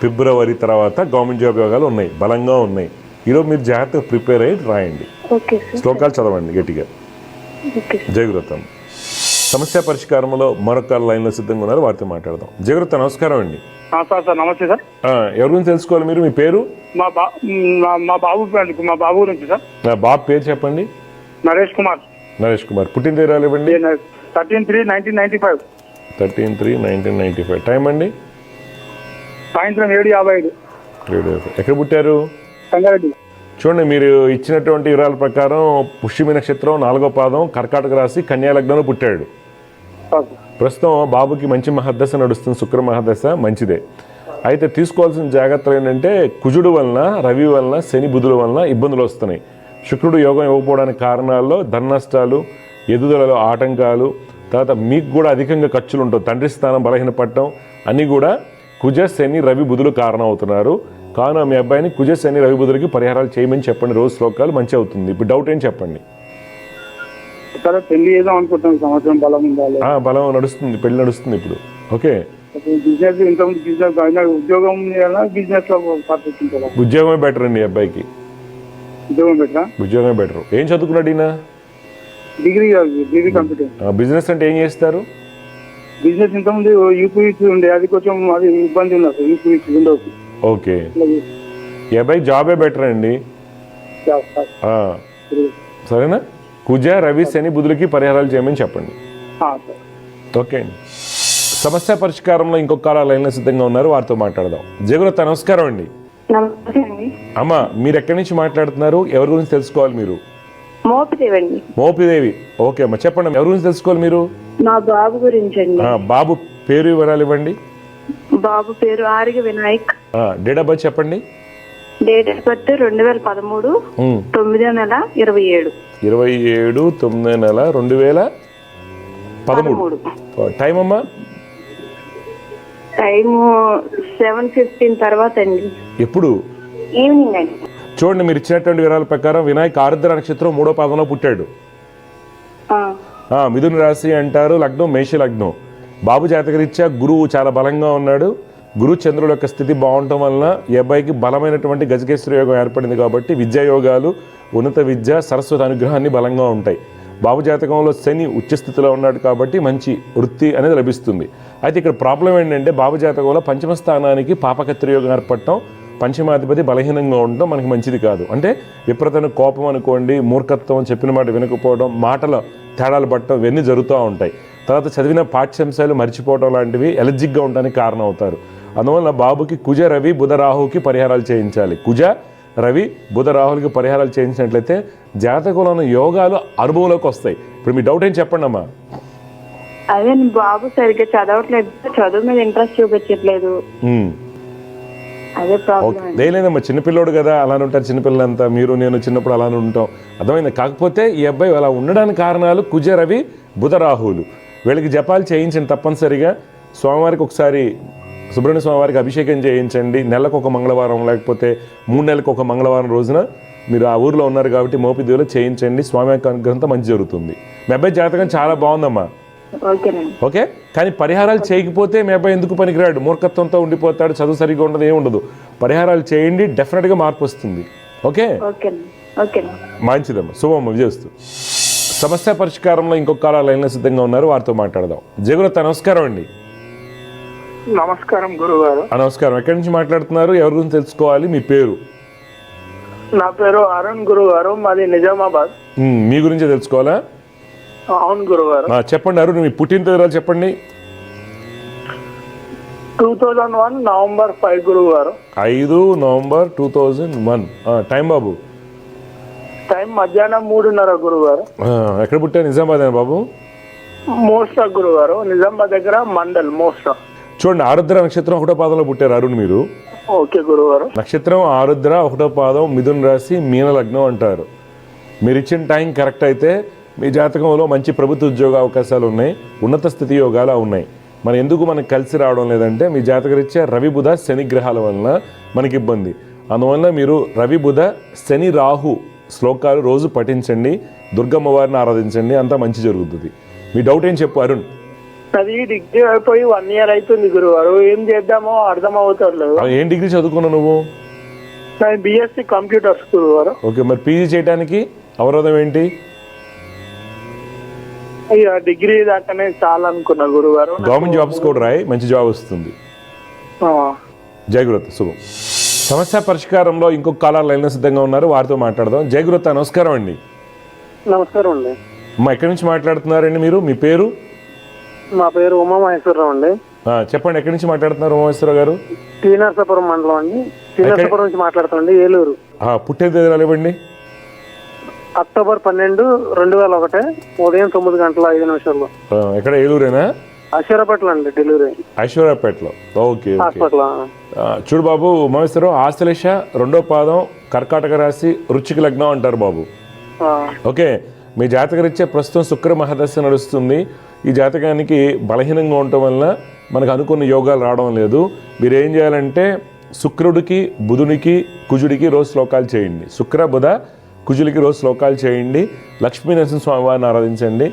ఫిబ్రవరి తర్వాత గవర్నమెంట్ జాబ్ యోగాలు ఉన్నాయి, బలంగా ఉన్నాయి. ఈరోజు మీరు జాగ్రత్తగా ప్రిపేర్ అయ్యి రాయండి. Okay sir. శ్లోకాలు చదవండి గట్టిగా. ఓకే. జయగురుతం. సమస్య పరిష్కారంలో మరొక లైన్లో సిద్ధంగా ఉన్నారు, వారితో మాట్లాడదాం. జయగురుత నమస్కారం అండి. సార్ నమస్తే సార్. ఎవరి గురించి తెలుసుకోవాలి మీరు? మీ పేరు? మా బాబు గురించి సార్. బాబు పేరు చెప్పండి. నరేష్ కుమార్. పుట్టిన తీరాలు ఇవ్వండి. 13/3/1995. 13/3/1995. టైం అండి? సాయంత్రం 7:55. ఎక్కడ పుట్టారు? సంగారెడ్డి. చూడండి, మీరు ఇచ్చినటువంటి వివరాల ప్రకారం పుష్యమి నక్షత్రం 4వ పాదం కర్కాటక రాశి కన్యా లగ్నంలో పుట్టాడు. ప్రస్తుతం బాబుకి మంచి మహర్దశ నడుస్తుంది, శుక్ర మహర్దశ మంచిదే. అయితే తీసుకోవాల్సిన జాగ్రత్తలు ఏంటంటే కుజుడు వలన, రవి వలన, శని బుధుల వలన ఇబ్బందులు వస్తున్నాయి. శుక్రుడు యోగం ఇవ్వకపోవడానికి కారణాల్లో ధన నష్టాలు, ఎదుగుదలలో ఆటంకాలు, తర్వాత మీకు కూడా అధికంగా ఖర్చులు ఉంటాయి. తండ్రి స్థానం బలహీనపడటం అన్నీ కూడా కుజ, శని, రవి, బుధులు కారణం అవుతున్నారు. కావున మీ అబ్బాయిని కుజ, శని, రవి, బుధులకి పరిహారాలు చేయమని చెప్పండి. రోజు శ్లోకాలు మంచి అవుతుంది. ఇప్పుడు డౌట్ ఏం చెప్పండి. పెళ్లి చేద్దాం అనుకుంటున్నాం. సంవత్సరం బలం ఉండాలి. బలం నడుస్తుంది, పెళ్లి నడుస్తుంది ఇప్పుడు. ఓకే, బిజినెస్ ఉద్యోగం బిజినెస్ లో ఉద్యోగమే బెటర్ అండి. అబ్బాయికి ఉద్యోగమే బెటర్. ఏం చదువుకున్నాడు ఈయన? Degree complete. బిజినెస్ అంటే ఏం చేస్తారు? బిజినెస్ ఇంతకుముందు యూపీఎస్ ఉండే, అది కొంచెం అది ఇబ్బంది ఉన్నది. UPS Windows. ఓకే, ఈ అబ్బాయి జాబే బెటర్ అండి. సరేనా? కుజ, రవి, శని, బుధులకి పరిహారాలు చేయమని చెప్పండి. ఓకే అండి. సమస్య పరిష్కారంలో ఇంకొక కాల లైన్లో సిద్ధంగా ఉన్నారు, వారితో మాట్లాడదాం. జయగురత నమస్కారం అండి. నమస్తే అండి. అమ్మ మీరు ఎక్కడి నుంచి మాట్లాడుతున్నారు, ఎవరి గురించి తెలుసుకోవాలి మీరు? మోపిదేవండి. మోపిదేవి. ఓకే అమ్మ, చెప్పండి ఎవరి గురించి తెలుసుకోవాలి మీరు? మా బాబు గురించి అండి. బాబు పేరు వివరాలు ఇవ్వండి. బాబు పేరు ఆర్గ వినాయక్. డేట్ ఆఫ్ బర్త్ చెప్పండి. డేట్ ఆఫ్ బర్త్ 2013 9వ నెల 27. 27/9 2013. టైం అమ్మా? టైము 7:15 తర్వాత అండి. ఎప్పుడు? ఈవినింగ్ అండి. చూడండి, మీరు ఇచ్చినటువంటి వివరాల ప్రకారం వినాయక్ ఆరుద్ర నక్షత్రం 3వ పాదంలో పుట్టాడు. మిథున రాశి అంటారు, లగ్నం మేష లగ్నం. బాబు జాతకరీత్యా గురువు చాలా బలంగా ఉన్నాడు. గురు చంద్రుల యొక్క స్థితి బాగుండటం వలన ఈ అబ్బాయికి బలమైనటువంటి గజకేశ్వర యోగం ఏర్పడింది. కాబట్టి విద్యాయోగాలు, ఉన్నత విద్య, సరస్వతి అనుగ్రహాన్ని బలంగా ఉంటాయి. బాబు జాతకంలో శని ఉచ్చస్థితిలో ఉన్నాడు కాబట్టి మంచి వృత్తి అనేది లభిస్తుంది. అయితే ఇక్కడ ప్రాబ్లం ఏంటంటే బాబు జాతకంలో పంచమ స్థానానికి పాపకత్రి యోగం ఏర్పడటం, పంచమాధిపతి బలహీనంగా ఉండటం మనకి మంచిది కాదు. అంటే విపరీతమైన కోపం అనుకోండి, మూర్ఖత్వం, చెప్పిన మాట వినకపోవడం, మాటల తేడాలు పట్టడం, ఇవన్నీ జరుగుతూ ఉంటాయి. తర్వాత చదివిన పాఠ్యాంశాలు మర్చిపోవడం లాంటివి ఎలర్జిక్గా ఉండడానికి కారణం అవుతారు. అందువల్ల బాబుకి కుజ, రవి, బుధ, రాహుకి పరిహారాలు చేయించాలి. కుజ, రవి, బుధ, రాహులకి పరిహారాలు చేయించినట్లయితే జాతకంలో ఉన్న యోగాలు అనుభవంలోకి వస్తాయి. ఇప్పుడు మీ డౌట్ ఏం చెప్పండి అమ్మా? అదే బాబు సరిగ్గా చదవట్లేదు, చదువు మీద ఇంట్రెస్ట్ చూపించట్లేదు. అదే ప్రాబ్లం. లేదమ్మా, చిన్నపిల్లోడు కదా, అలానే ఉంటారు చిన్నపిల్లలంతా. మీరు నేను చిన్నప్పుడు అలానే ఉంటాం, అర్థమైంది. కాకపోతే ఈ అబ్బాయి అలా ఉండడానికి కారణాలు కుజ, రవి, బుధ, రాహులు. వీళ్ళకి జపాలు చేయించండి తప్పనిసరిగా. స్వామివారికి ఒకసారి సుబ్రహ్మణ్య స్వామివారికి అభిషేకం చేయించండి. నెలకు ఒక మంగళవారం, లేకపోతే 3 నెలలకు ఒక మంగళవారం రోజున మీరు ఆ ఊర్లో ఉన్నారు కాబట్టి మోపిదేవిలో చేయించండి. స్వామి యొక్క అనుగ్రహంతో మంచి జరుగుతుంది. మీ అబ్బాయి జాతకం చాలా బాగుందమ్మా. ఓకే, కానీ పరిహారాలు చేయకపోతే మీ అబ్బాయి ఎందుకు పనికిరాడు? మూర్ఖత్వంతో ఉండిపోతాడు, చదువు సరిగ్గా ఉండదు, ఏముండదు. పరిహారాలు చేయండి, డెఫినెట్గా మార్పు వస్తుంది. ఓకే, ఓకేనా ఓకేనా. మంచిదమ్మా, శుభమ్మ విజయస్తు. సమస్య పరిష్కారంలో ఇంకొక కాల లైన్లో సిద్ధంగా ఉన్నారు, వారితో మాట్లాడదాం. జయగురత నమస్కారం అండి. నమస్కారం గురుగారు. నమస్కారం. ఎక్కడి నుంచి మాట్లాడుతున్నారు? ఎవరి గురించి తెలుసుకోవాలి? మీ పేరు? నా పేరు అరుణ్ గురుగారు, మాది నిజామాబాద్. మీ గురించే తెలుసుకోవాలా? అవును గురుగారు. చెప్పండి అరుణ్, మీ పుట్టిన తేదీలు చెప్పండి. 2001 నవంబర్ 5 గురుగారు. 5 నవంబర్ 2001. టైం బాబు? టైం మధ్యాహ్నం 3:30 గురుగారు. ఎక్కడ పుట్టారు? నిజామాబాద్ బాబు? మోస్టా గురుగారు, నిజామాబాద్ దగ్గర మండల్ మోస్టా. చూడండి, ఆరుద్ర నక్షత్రం 1వ పాదంలో పుట్టారు అరుణ్ మీరు. ఓకే గురుగారు. నక్షత్రం ఆరుద్ర 1వ పాదం, మిథున రాశి, మీన లగ్నం అంటారు. మీరు ఇచ్చిన టైం కరెక్ట్ అయితే మీ జాతకంలో మంచి ప్రభుత్వ ఉద్యోగ అవకాశాలు ఉన్నాయి, ఉన్నత స్థితి యోగాలు ఉన్నాయి. మరి ఎందుకు మనకు కలిసి రావడం లేదంటే మీ జాతకరీత్యా రవి బుధ శని గ్రహాల వలన మనకి ఇబ్బంది. అందువల్ల మీరు రవి బుధ శని రాహు శ్లోకాలు రోజు పఠించండి, దుర్గమ్మ వారిని ఆరాధించండి, అంతా మంచి జరుగుతుంది. మీ డౌట్ ఏం చెప్పు అరుణ్? అది డిగ్రీ అయిపోయి 1 year అవుతుంది గురుగారు, ఏం చేద్దామో అర్థం అవుతలేదు. ఏం డిగ్రీ చదువుకున్నావు నువ్వు? BSc కంప్యూటర్స్ గురుగారు. ఓకే, మరి పీజీ చేయడానికి అవరోధం ఏంటి? ఇక డిగ్రీ దాకానే చాలా అనుకున్నా గురుగారు. గవర్నమెంట్ జాబ్స్ కూడా రాయి, మంచి జాబ్ వస్తుంది. జయగురత, శుభం. సమస్య పరిష్కారంలో ఇంకొక కాలర్ లైన్లో సిద్ధంగా ఉన్నారు, వారితో మాట్లాడదాం. జయగురత నమస్కారం అండి. నమస్కారం అండి. అమ్మా, ఎక్కడి నుంచి మాట్లాడుతున్నారండి మీరు? మీ పేరు? మా పేరు ఉమామహేశ్వరరావు అండి. చెప్పండి, ఎక్కడి నుంచి మాట్లాడుతున్నారు ఉమామహేశ్వరరావు గారు? టీనర్సాపురం మండలం అండి. టీనర్సాపురం నుంచి మాట్లాడుతాండి, ఏలూరు. పుట్టిన తేదీలు ఇవ్వండి. అక్టోబర్ 12, 2001 ఉదయం 9:05. ఎక్కడ? ఏలూరేనా? ఐశ్వర్యాపేటలో అండి డెలివరీ. ఐశ్వర్యాపేటలో. Okay, hospital. చూడు బాబు ఉమామహేశ్వరరావు, ఆశ్లేష 2వ పాదం, కర్కాటక రాశి, వృశ్చిక లగ్నం అంటారు బాబు. ఓకే, మీ జాతకరీత్యా ప్రస్తుతం శుక్ర మహాదశ నడుస్తుంది. ఈ జాతకానికి బలహీనంగా ఉండటం వల్ల మనకు అనుకున్న యోగాలు రావడం లేదు. మీరు ఏం చేయాలంటే శుక్రుడికి, బుధునికి, కుజుడికి రోజు శ్లోకాలు చేయండి. శుక్ర, బుధ, కుజులకి రోజు శ్లోకాలు చేయండి. లక్ష్మీ నరసింహస్వామి వారిని ఆరాధించండి,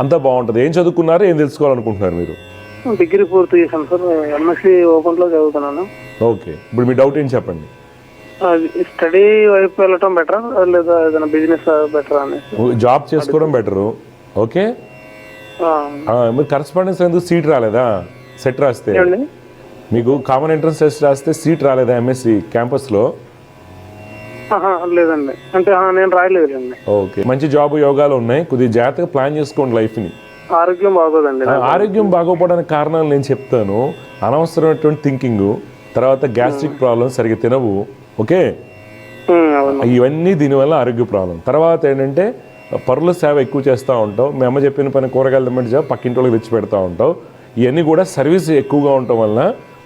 అంతా బాగుంటుంది. ఏం చదువుకున్నారు, ఏం తెలుసుకోవాలనుకుంటున్నారు మీరు? డిగ్రీ పూర్తి చేశాను సార్, MSc ఓపెన్ లో చదువుతున్నాను. ఓకే, ఇప్పుడు మీ డౌట్ ఏం చెప్పండి? స్టడీ వైపు వెళ్ళటం బెటర్ లేదా ఏదైనా బిజినెస్ బెటర్ అని? జాబ్ చేసుకోవడం బెటరు. ఓకే, మీరు కరస్పాండెన్స్ ఎందుకు సీట్ రాలేదా? సెట్ రాస్తే మీకు కామన్ ఎంట్రన్స్ టెస్ట్ రాస్తే సీట్ రాలేదా MSc క్యాంపస్లో? లేదండి, అంటే నేను రాయలేదండి. ఓకే, మంచి జాబ్ యోగాలు ఉన్నాయి, కొద్దిగా జాగ్రత్తగా ప్లాన్ చేసుకోండి లైఫ్ని. ఆరోగ్యం బాగోదండి. ఆరోగ్యం బాగోపోవడానికి కారణాలు నేను చెప్తాను. అనవసరమైనటువంటి థింకింగ్, తర్వాత గ్యాస్ట్రిక్ ప్రాబ్లమ్, సరిగ్గా తినవు. ఓకే, ఇవన్నీ దీనివల్ల ఆరోగ్య ప్రాబ్లం. తర్వాత ఏంటంటే పరుల సేవ ఎక్కువ చేస్తూ ఉంటావు. మీ అమ్మ చెప్పిన పని కూరగాయలు తెమ్మంటే చెప్పి పక్కింటి వాళ్ళకి తెచ్చి పెడతా ఉంటావు. ఇవన్నీ కూడా సర్వీస్ ఎక్కువగా ఉండటం వల్ల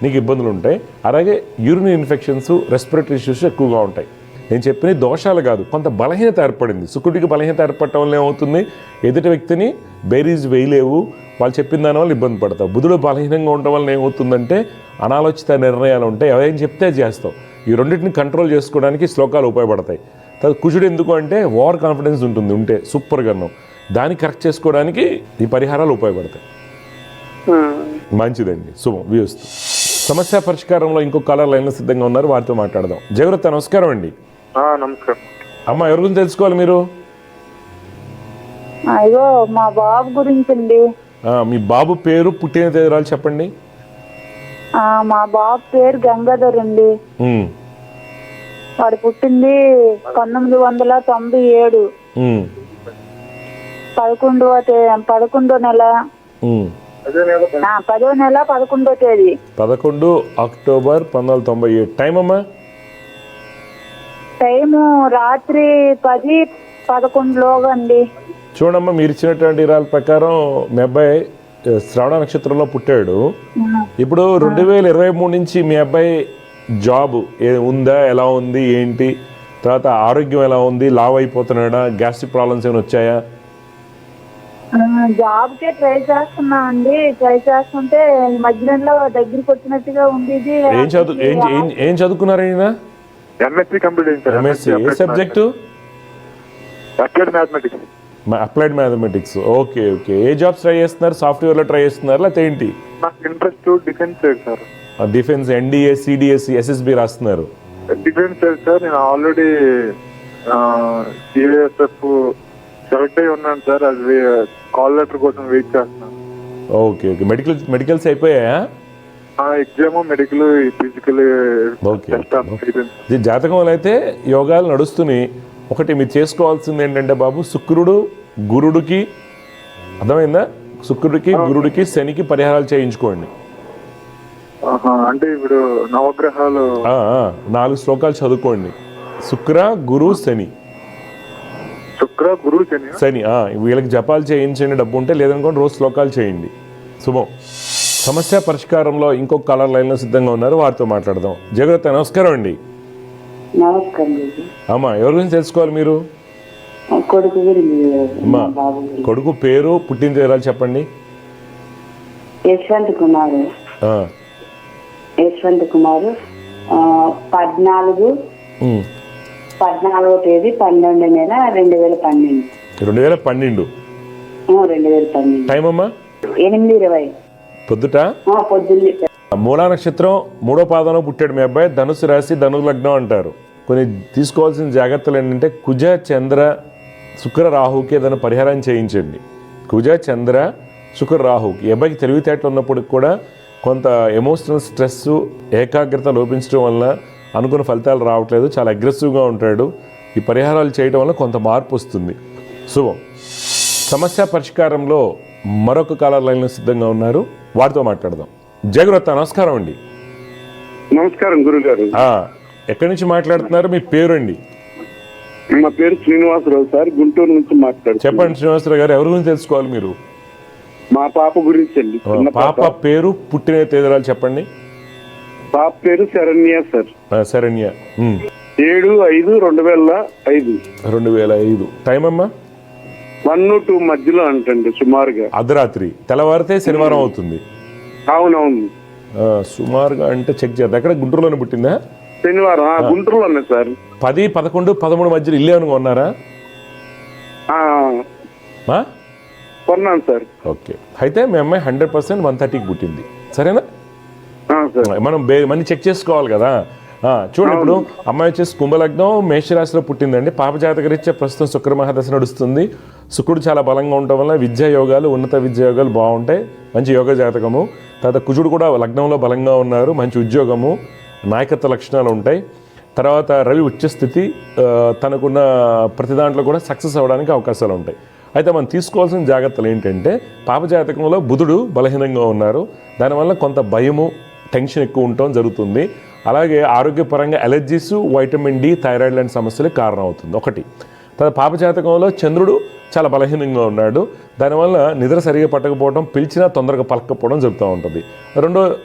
నీకు ఇబ్బందులు ఉంటాయి. అలాగే యూరిన్ ఇన్ఫెక్షన్స్, రెస్పిరేటరీ ఇష్యూస్ ఎక్కువగా ఉంటాయి. నేను చెప్పిన దోషాలు కాదు, కొంత బలహీనత ఏర్పడింది. శుక్రుడికి బలహీనత ఏర్పడటం వల్ల ఏమవుతుంది, ఎదుటి వ్యక్తిని బేరీజ్ వేయలేవు, వాళ్ళు చెప్పిన దానివల్ల ఇబ్బంది పడతావు. బుధుడు బలహీనంగా ఉండటం వల్ల ఏమవుతుందంటే అనాలోచిత నిర్ణయాలు ఉంటాయి, అవేం చెప్తే చేస్తావు. ఈ రెండింటిని కంట్రోల్ చేసుకోవడానికి శ్లోకాలు ఉపయోగపడతాయి. తర్వాత కుజుడు ఎందుకు అంటే ఓవర్ కాన్ఫిడెన్స్ ఉంటుంది, ఉంటే సూపర్గా ఉన్నాం. దాన్ని కరెక్ట్ చేసుకోవడానికి ఈ పరిహారాలు ఉపయోగపడతాయి. మంచిదండి, శుభం. వ్యూస్తూ సమస్య పరిష్కారంలో ఇంకొక కాలర్ లైన్లో సిద్ధంగా ఉన్నారు, వారితో మాట్లాడదాం. జయవృత నమస్కారం అండి. నమస్కారం అమ్మ, ఎవరి గురించి తెలుసుకోవాలి మీరు? అయ్యో, మా బాబు గురించి అండి. మీ బాబు పేరు, పుట్టిన తేదీలు చెప్పండి. మా బాబు పేరు గంగాధర్ అండి. వాడు పుట్టింది 1997 11వ నెల 10వ నెల 11వ తేదీ. 11 అక్టోబర్ 1997. టైం అమ్మా? టైము రాత్రి 10-11 లోగా అండి. చూడమ్మా, మీరు ఇచ్చినటువంటి ఇరాల ప్రకారం మీ అబ్బాయి శ్రవణ నక్షత్రంలో పుట్టాడు. ఇప్పుడు 2023 నుంచి మీ అబ్బాయి జాబ్ ఉందా, ఎలా ఉంది, ఏంటి, తర్వాత ఆరోగ్యం ఎలా ఉంది, లావ్ అయిపోతున్నాడా, గ్యాస్ట్రిక్ ప్రాబ్లమ్స్ ఏమైనా వచ్చాయా? జాబ్ కే ట్రై చేస్తున్నా అండి. ట్రై చేస్తుంటే మధ్యలో దగ్గరికి వచ్చినట్టుగా ఉండేది. ఏం చదువుకున్నారు ఆయన? MSc complete. MSc ఏ subject? Applied mathematics. Applied mathematics. Okay okay. ఏ జాబ్స్ ట్రై చేస్తున్నారు? సాఫ్ట్వేర్లో ట్రై చేస్తున్నారు లేకపోతే ఏంటి? నాకు interest defence sir. Defence, NDA, CDS, SSB రాస్తున్నారు. డిఫెన్స్ సార్, నేను ఆల్రెడీ సిఐఎస్ఎఫ్ సెలెక్ట్ అయి ఉన్నాను సార్. అది కాల్ లెటర్ కోసం వెయిట్ చేస్తున్నాను. Okay okay. మెడికల్స్ అయిపోయాయా? Exam, medical, physical. ఓకే. ఇది జాతకంలో అయితే యోగాలు నడుస్తున్నాయి. ఒకటి మీరు చేసుకోవాల్సింది ఏంటంటే బాబు, శుక్రుడు గురుడికి, అర్థమైందా? శుక్రుడికి గురుడికి శనికి పరిహారాలు చేయించుకోండి. అంటే ఇప్పుడు నవగ్రహాలు 4 శ్లోకాలు చదువుకోండి. శుక్ర గురు శని. శుక్ర గురు శని శని వీళ్ళకి జపాలు చేయించండి, డబ్బు ఉంటే. లేదనుకోండి రోజు శ్లోకాలు చేయండి. శుభం. సమస్య పరిష్కారంలో ఇంకొక కాలర్ లైన్లో సిద్ధంగా ఉన్నారు, వారితో మాట్లాడదాం. జగత నమస్కారం అండి. నమస్కారం. అమ్మా, ఎవరి గురించి తెలుసుకోవాలి మీరు? కొడుకు అమ్మా, కొడుకు పేరు, పుట్టిన తేదీలు చెప్పండి. యశ్వంత్ కుమార్. యశ్వంత్ కుమార్ 14వ తేదీ 12వ నెల 2012. 2012. 2012. టైం అమ్మా? 8:20 పొద్దుట. పొద్దున్నే. మూలా నక్షత్రం 3వ పాదంలో పుట్టాడు మీ అబ్బాయి. ధనుసు రాశి, ధను లగ్నం అంటారు. కొన్ని తీసుకోవాల్సిన జాగ్రత్తలు ఏంటంటే కుజ చంద్ర శుక్ర రాహుకి ఏదైనా పరిహారం చేయించండి. కుజ చంద్ర శుక్ర రాహుకి. ఈ అబ్బాయికి తెలివితేటలు ఉన్నప్పటికి కూడా కొంత ఎమోషనల్ స్ట్రెస్, ఏకాగ్రత లోపించడం వల్ల అనుకున్న ఫలితాలు రావట్లేదు. చాలా అగ్రెసివ్గా ఉంటాడు. ఈ పరిహారాలు చేయడం వల్ల కొంత మార్పు వస్తుంది. శుభం. సమస్య పరిష్కారంలో మరొక కాలర్ లైన్లో సిద్ధంగా ఉన్నారు, వారితో మాట్లాడదాం. జయగురత్త నమస్కారం అండి. నమస్కారం గురుగారు. ఎక్కడి నుంచి మాట్లాడుతున్నారు? మీ పేరు అండి? మా పేరు శ్రీనివాసరావు సార్, గుంటూరు నుంచి మాట్లాడుతున్నాను. చెప్పండి శ్రీనివాసరావు గారు, ఎవరి గురించి తెలుసుకోవాలి మీరు? మా పాప గురించి అండి. పాప పేరు, పుట్టిన తేదీలు చెప్పండి. పాప పేరు శరణ్య సార్. శరణ్య. 7/5/2005. 2005. టైం అమ్మా? 1-2 మధ్యలో అంటండి సుమారుగా. అర్ధరాత్రి. తెల్లవారితే శనివారం అవుతుంది. అవునవును. సుమారుగా అంటే చెక్ చేద్దాం. ఎక్కడ? గుంటూరులోనే పుట్టిందా? శనివారం గుంటూరులోనే సార్. 10, 11, 13 మధ్యలో ఇల్లు ఏమైనా కొన్నారా? కొన్నాను సార్. ఓకే. అయితే మీ అమ్మాయి 100% 130కి పుట్టింది. సరేనా? మనం మనీ చెక్ చేసుకోవాలి కదా. చూడండి, ఇప్పుడు అమ్మాయి వచ్చేసి కుంభలగ్నం, మేషరాశిలో పుట్టిందండి. పాప జాతకరీత్యా ప్రస్తుతం శుక్ర మహాదశ నడుస్తుంది. శుక్రుడు చాలా బలంగా ఉండటం వల్ల విద్యా యోగాలు, ఉన్నత విద్యా యోగాలు బాగుంటాయి. మంచి యోగ జాతకము. తర్వాత కుజుడు కూడా లగ్నంలో బలంగా ఉన్నారు. మంచి ఉద్యోగము, నాయకత్వ లక్షణాలు ఉంటాయి. తర్వాత రవి ఉచ్చస్థితి, తనకున్న ప్రతి దాంట్లో కూడా సక్సెస్ అవ్వడానికి అవకాశాలు ఉంటాయి. అయితే మనం తీసుకోవాల్సిన జాగ్రత్తలు ఏంటంటే, పాప జాతకంలో బుధుడు బలహీనంగా ఉన్నారు. దానివల్ల కొంత భయము, టెన్షన్ ఎక్కువ ఉండటం జరుగుతుంది. అలాగే ఆరోగ్యపరంగా అలర్జీస్, వైటమిన్ డి, థైరాయిడ్ లాంటి సమస్యలకు కారణం అవుతుంది. ఒకటి. తర్వాత పాప జాతకంలో చంద్రుడు చాలా బలహీనంగా ఉన్నాడు. దానివల్ల నిద్ర సరిగా పట్టకపోవడం, పిలిచినా తొందరగా పలకపోవడం జరుగుతూ ఉంటుంది.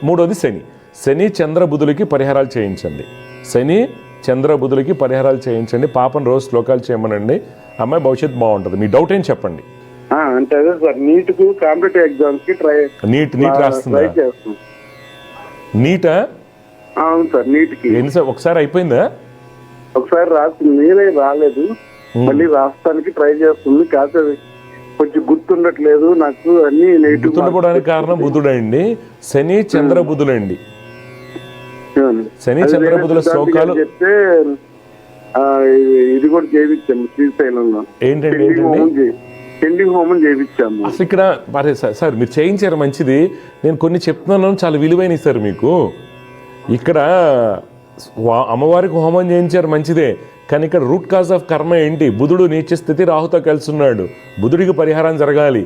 మూడోది శని. శని చంద్ర బుధులకి పరిహారాలు చేయించండి. శని చంద్ర బుధులకి పరిహారాలు చేయించండి. పాపను రోజు శ్లోకాలు చేయమనండి. అమ్మాయి భవిష్యత్తు బాగుంటుంది. మీ డౌట్ ఏం చెప్పండి. అంటే అదే సార్, నీట్ కు కాంపిటేటివ్ ఎగ్జామ్స్ కి నీట్ రాస్తుందా? నీటా? అవును సార్, నీట్ కి. ఒకసారి అయిపోయిందా? ఒకసారి రాస్తుంది, రాలేదు. మళ్ళీ రాస్తానికి ట్రై చేస్తుంది. కాకపోతే కొంచెం గుర్తుండట్లేదు నాకు. అన్ని గుర్తుండడానికి కారణం బుధుడండి. శని చంద్ర బుధులండి. శని చంద్ర బుధుల శ్లోకాలు చెప్తే ఇది కూడా చేయించాము శ్రీశైలంలో. ఏంటండి? పెండింగ్ హోమం చేయించాము. అసలు ఇక్కడ సార్ మీరు చేయించారు, మంచిది. నేను కొన్ని చెప్తున్నాను, చాలా విలువైనవి సార్ మీకు. ఇక్కడ అమ్మవారికి హోమం చేయించారు, మంచిదే. కానీ ఇక్కడ రూట్ కాజ్ ఆఫ్ కర్మ ఏంటి? బుధుడు నీచ స్థితి, రాహుతో కలిసి ఉన్నాడు. బుధుడికి పరిహారం జరగాలి.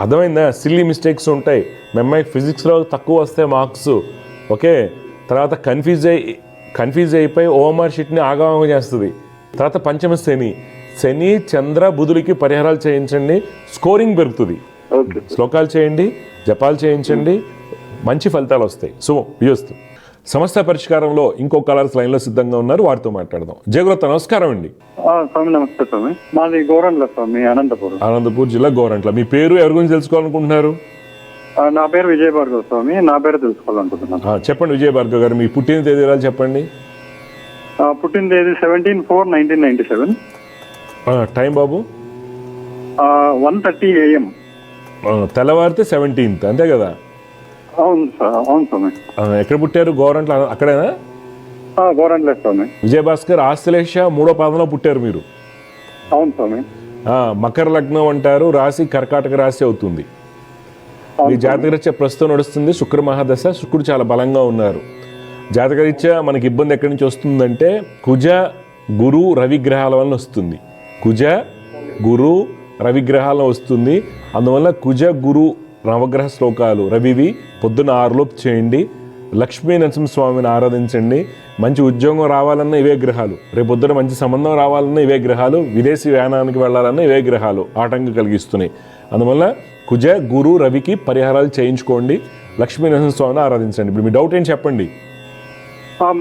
అర్థమైందా? సిల్లీ మిస్టేక్స్ ఉంటాయి. మీ అమ్మాయికి ఫిజిక్స్లో తక్కువ వస్తే మార్క్స్. ఓకే. తర్వాత కన్ఫ్యూజ్ అయిపోయి ఓఎంఆర్ షీట్ని ఆగమనం చేస్తుంది. తర్వాత పంచమ శని. శని చంద్ర బుధులకి పరిహారాలు చేయించండి, స్కోరింగ్ పెరుగుతుంది. శ్లోకాలు చేయండి, జపాలు చేయించండి, మంచి ఫలితాలు వస్తాయి. వియోస్తు. సమస్య పరిష్కారంలో ఇంకో కలర్స్ లైన్లో సిద్ధంగా ఉన్నారు, వారితో మాట్లాడదాం. జయగురత నమస్కారం అండి. స్వామి నమస్తే స్వామి. మాది గోరంట్ల స్వామి, అనంతపూర్ జిల్లా గోరంట్ల. మీ పేరు, ఎవరి గురించి తెలుసుకోవాలనుకుంటున్నారు? నా పేరు విజయ భార్గవ్ స్వామి. నా పేరు తెలుసుకోవాలనుకుంటున్నాను. చెప్పండి విజయ భార్గవ్ గారు, మీ పుట్టిన తేదీలు చెప్పండి. పుట్టిన తేదీ 17/4/1997. Time Babu? 1:30 AM. తెల్లవారితే 17th, అంతే కదా? అవును సార్. అవును స్వామి. ఎక్కడ పుట్టారు? గోరంట్ల అక్కడేనా? గవర్నమెంట్ స్వామి. విజయభాస్కర్ ఆశ్లేష 3వ పాదంలో పుట్టారు మీరు. అవును స్వామి. మకర లగ్నం అంటారు, రాశి కర్కాటక రాశి అవుతుంది. మీ జాతకరీత్యా ప్రస్తుతం నడుస్తుంది శుక్ర మహాదశ. శుక్రుడు చాలా బలంగా ఉన్నారు. జాతకరీత్యా మనకి ఇబ్బంది ఎక్కడి నుంచి వస్తుందంటే కుజ గురు రవిగ్రహాల వలన వస్తుంది. కుజ గురు రవిగ్రహాల వస్తుంది. అందువల్ల కుజ గురు నవగ్రహ శ్లోకాలు రవివి పొద్దున్న 6 చేయండి. లక్ష్మీ నరసింహస్వామిని ఆరాధించండి. మంచి ఉద్యోగం రావాలన్నా ఇవే గ్రహాలు, రేపొద్దున మంచి సంబంధం రావాలన్నా ఇవే గ్రహాలు, విదేశీ యానానికి వెళ్ళాలన్నా ఇవే గ్రహాలు ఆటంకం కలిగిస్తున్నాయి. అందువల్ల కుజ గురు రవికి పరిహారాలు చేయించుకోండి. లక్ష్మీ నరసింహస్వామిని ఆరాధించండి. ఇప్పుడు మీ డౌట్ ఏంటి చెప్పండి.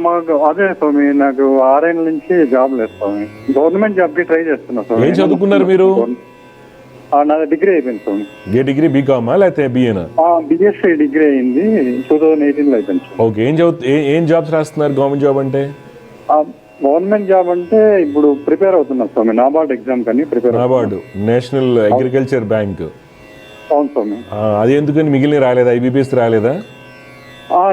మాకు అదే స్వామి, నాకు 6 ఏళ్ళ నుంచి జాబ్ లేదు స్వామి. గవర్నమెంట్ జాబ్ కి ట్రై చేస్తున్నా స్వామి. ఏం చదువుకున్నారు మీరు? నాది డిగ్రీ అయిపోయింది స్వామి. ఏ డిగ్రీ? బీకామా లేకపోతే బిఏనా? బిఎస్సీ డిగ్రీ అయింది 2018లో అయిపోయింది. ఓకే. ఏం జాబ్స్ రాస్తున్నారు? గవర్నమెంట్ జాబ్ అంటే గవర్నమెంట్ జాబ్ అంటే ఇప్పుడు ప్రిపేర్ అవుతున్నా స్వామి. నాబార్డ్ ఎగ్జామ్ కానీ prepare. NABARD national agriculture bank. అవును స్వామి. అది ఎందుకని మిగిలిన రాలేదా? ఐబీపీఎస్ రాలేదా?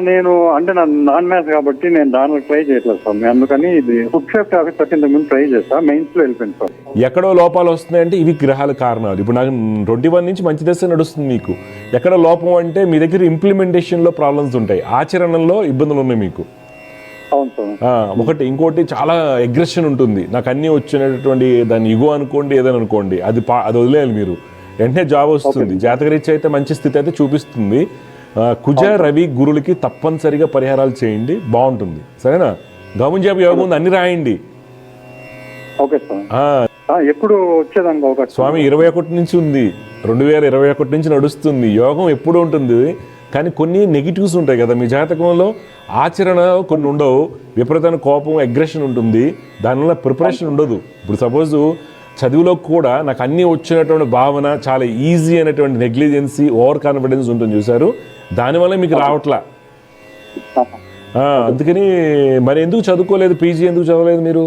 నేను అంటే నాన్ మ్యాథ్స్ కాబట్టి నేను దానిలో ట్రై చేయట్లేదు స్వామి. అందుకని ఇది ఫుడ్ సేఫ్టీ ఆఫీసర్ కింద ముందు ట్రై చేస్తా. మెయిన్స్ లో వెళ్ళిపోయింది స్వామి. ఎక్కడో లోపాలు వస్తున్నాయంటే ఇవి గ్రహాల కారణాలు. ఇప్పుడు నాకు 21 నుంచి మంచి దశ నడుస్తుంది. మీకు ఎక్కడ లోపం అంటే మీ దగ్గర ఇంప్లిమెంటేషన్లో ప్రాబ్లమ్స్ ఉంటాయి, ఆచరణలో ఇబ్బందులు ఉన్నాయి మీకు. అవును స్వామి. ఒకటి ఇంకోటి చాలా అగ్రెషన్ ఉంటుంది. నాకు అన్నీ వచ్చినటువంటి దాన్ని ఇగో అనుకోండి, ఏదైనా అనుకోండి, అది వదిలేయాలి మీరు. వెంటనే జాబ్ వస్తుంది. జాతకరీత్యా అయితే మంచి స్థితి అయితే చూపిస్తుంది. కుజ రవి గురులకి తప్పనిసరిగా పరిహారాలు చేయండి, బాగుంటుంది. సరేనా? గవర్నమెంట్ జాబ్ యోగం ఉంది, అన్ని రాయండి. ఓకే స్వామి. ఎప్పుడు వచ్చేదానికి అవకాశం? స్వామి 21 నుంచి ఉంది, 2021 నుంచి నడుస్తుంది. యోగం ఎప్పుడు ఉంటుంది, కానీ కొన్ని నెగిటివ్స్ ఉంటాయి కదా మీ జాతకంలో. ఆచరణ కొన్ని ఉండవు, విపరీతమైన కోపం అగ్రెషన్ ఉంటుంది, దానివల్ల ప్రిపరేషన్ ఉండదు. ఇప్పుడు సపోజు చదువులో కూడా నాకు అన్నీ వచ్చినటువంటి భావన, చాలా ఈజీ అయినటువంటి నెగ్లిజెన్సీ, ఓవర్ కాన్ఫిడెన్స్ ఉంటుంది చూసారు, దానివల్ల మీకు రావట్లా. అందుకని మరి ఎందుకు చదువుకోలేదు? పీజీ ఎందుకు చదవలేదు మీరు?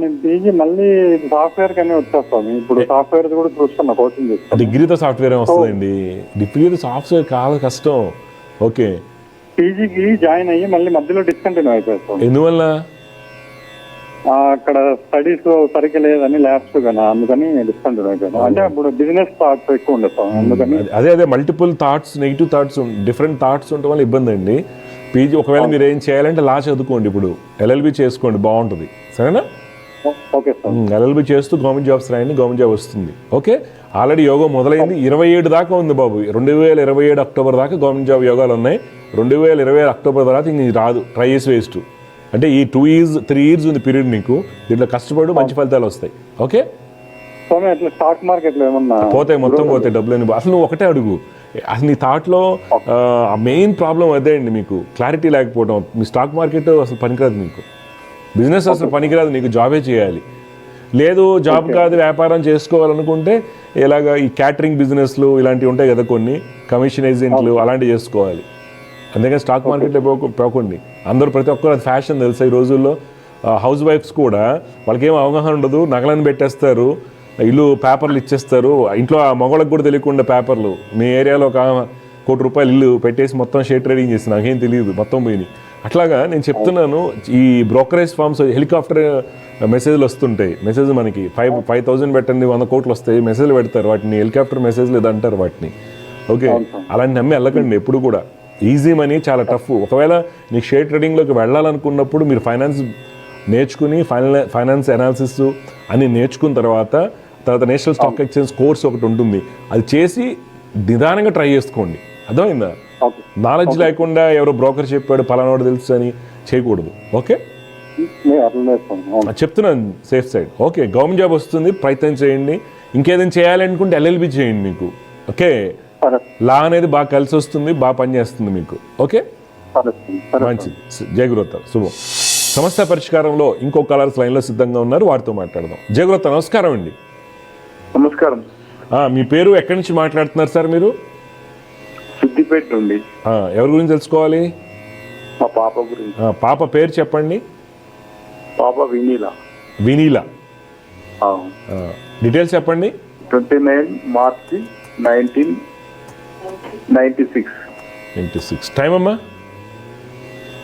నేను పీజీ మళ్ళీ సాఫ్ట్వేర్ కానీ వచ్చేస్తాను. ఇప్పుడు సాఫ్ట్వేర్ కూడా చూస్తున్నా, కోచింగ్ చేస్తాను. డిగ్రీతో సాఫ్ట్వేర్ వస్తుందండి. డిగ్రీతో సాఫ్ట్వేర్ చాలా కష్టం. ఓకే. పీజీకి జాయిన్ అయ్యి మళ్ళీ మధ్యలో డిస్కంటిన్యూ అయిపోతాం. ఎందువల్ల? అక్కడ స్టడీస్ సరిగ్గా లేదని ల్యాబ్స్ కానీ, అందుకని డిస్కంటిన్యూ అయిపోయాను. అంటే అప్పుడు బిజినెస్ థాట్స్ ఎక్కువ ఉండేస్తాం, అందుకని. అదే multiple thoughts, negative thoughts, different thoughts ఉండటం వల్ల ఇబ్బంది అండి. పీజీ ఒకవేళ మీరు ఏం చేయాలంటే లా చదువుకోండి. ఇప్పుడు ఎల్ఎల్బి చేసుకోండి, బాగుంటుంది. సరేనా? Okay sir. ఎల్ఎల్బి చేస్తూ గవర్నమెంట్ జాబ్స్ రాయండి, గవర్నమెంట్ జాబ్ వస్తుంది. ఓకే. ఆల్రెడీ యోగం మొదలైంది. 27 దాకా ఉంది బాబు. 2027 అక్టోబర్ దాకా గవర్నమెంట్ జాబ్ యోగాలు ఉన్నాయి. 2027 అక్టోబర్ తర్వాత ఇంక రాదు, ట్రై చేసి వేస్ట్. అంటే ఈ 2 years 3 years ఉంది పీరియడ్ నీకు. దీంట్లో కష్టపడు, మంచి ఫలితాలు వస్తాయి. ఓకే. స్టాక్ మార్కెట్లో ఏమన్నా పోతాయి, మొత్తం పోతాయి డబ్బులు. అసలు నువ్వు ఒకటే అడుగు, అసలు నీ థాట్లో మెయిన్ ప్రాబ్లం అదే అండి, మీకు క్లారిటీ లేకపోవడం. మీ స్టాక్ మార్కెట్ అసలు పనికిరాదు మీకు, బిజినెస్ అసలు పనికిరాదు నీకు, జాబే చేయాలి. లేదు జాబ్ కాదు వ్యాపారం చేసుకోవాలనుకుంటే ఇలాగ ఈ క్యాటరింగ్ బిజినెస్లు ఇలాంటివి ఉంటాయి కదా కొన్ని, కమిషన్ ఏజెంట్లు అలాంటివి చేసుకోవాలి. అందుకని స్టాక్ మార్కెట్లో పోకండి. అందరూ ప్రతి ఒక్కరు అది ఫ్యాషన్ తెలుసా ఈ రోజుల్లో. హౌస్ వైఫ్స్ కూడా వాళ్ళకేం అవగాహన ఉండదు, నగలను పెట్టేస్తారు, ఇల్లు పేపర్లు ఇచ్చేస్తారు. ఇంట్లో ఆ మగవాళ్ళకి కూడా తెలియకుండా పేపర్లు. మీ ఏరియాలో ఒక ₹1 కోటి ఇల్లు పెట్టేసి మొత్తం షేర్ ట్రేడింగ్ చేసి నాకేం తెలియదు, మొత్తం పోయినాయి. అట్లాగా నేను చెప్తున్నాను, ఈ బ్రోకరేజ్ ఫార్మ్స్ హెలికాప్టర్ మెసేజ్లు వస్తుంటాయి. మెసేజ్ మనకి 5,000 పెట్టండి 100 కోట్లు వస్తాయి, మెసేజ్లు పెడతారు. వాటిని హెలికాప్టర్ మెసేజ్లు ఏదంటారు వాటిని. ఓకే. అలాంటి నమ్మి వెళ్ళకండి ఎప్పుడు కూడా. ఈజీ మనీ చాలా టఫ్. ఒకవేళ నీకు షేర్ ట్రేడింగ్లోకి వెళ్ళాలనుకున్నప్పుడు మీరు ఫైనాన్స్ నేర్చుకుని, ఫైనాన్స్ అనాలిసిస్ అని నేర్చుకున్న తర్వాత నేషనల్ స్టాక్ ఎక్స్చేంజ్ కోర్స్ ఒకటి ఉంటుంది, అది చేసి నిదానంగా ట్రై చేసుకోండి. అర్థమైందా? నాలెడ్జ్ లేకుండా ఎవరో బ్రోకర్ చెప్పాడు పలానాడు తెలుసు అని చేయకూడదు. ఓకే. చెప్తున్నాను safe side. Okay. Government job వస్తుంది, ప్రయత్నం చేయండి. ఇంకేదైనా చేయాలనుకుంటే ఎల్ఎల్బి చేయండి మీకు. ఓకే. లా అనేది బాగా కలిసి వస్తుంది, బాగా పనిచేస్తుంది మీకు. ఓకే. మంచిది. జయగురుత శుభం. సమస్య పరిష్కారంలో ఇంకో కలర్స్ లైన్లో సిద్ధంగా ఉన్నారు, వారితో మాట్లాడదాం. జయగురుత నమస్కారం అండి. నమస్కారం. మీ పేరు, ఎక్కడి నుంచి మాట్లాడుతున్నారు సార్ మీరు? సిద్దిపేట నుండి. ఎవరి గురించి తెలుసుకోవాలి? మా పాప గురించి. పాప పేరు చెప్పండి. పాప వినీలా. వినీలా. డీటెయిల్స్ చెప్పండి. 29 మార్చి 1996. టైం అమ్మా?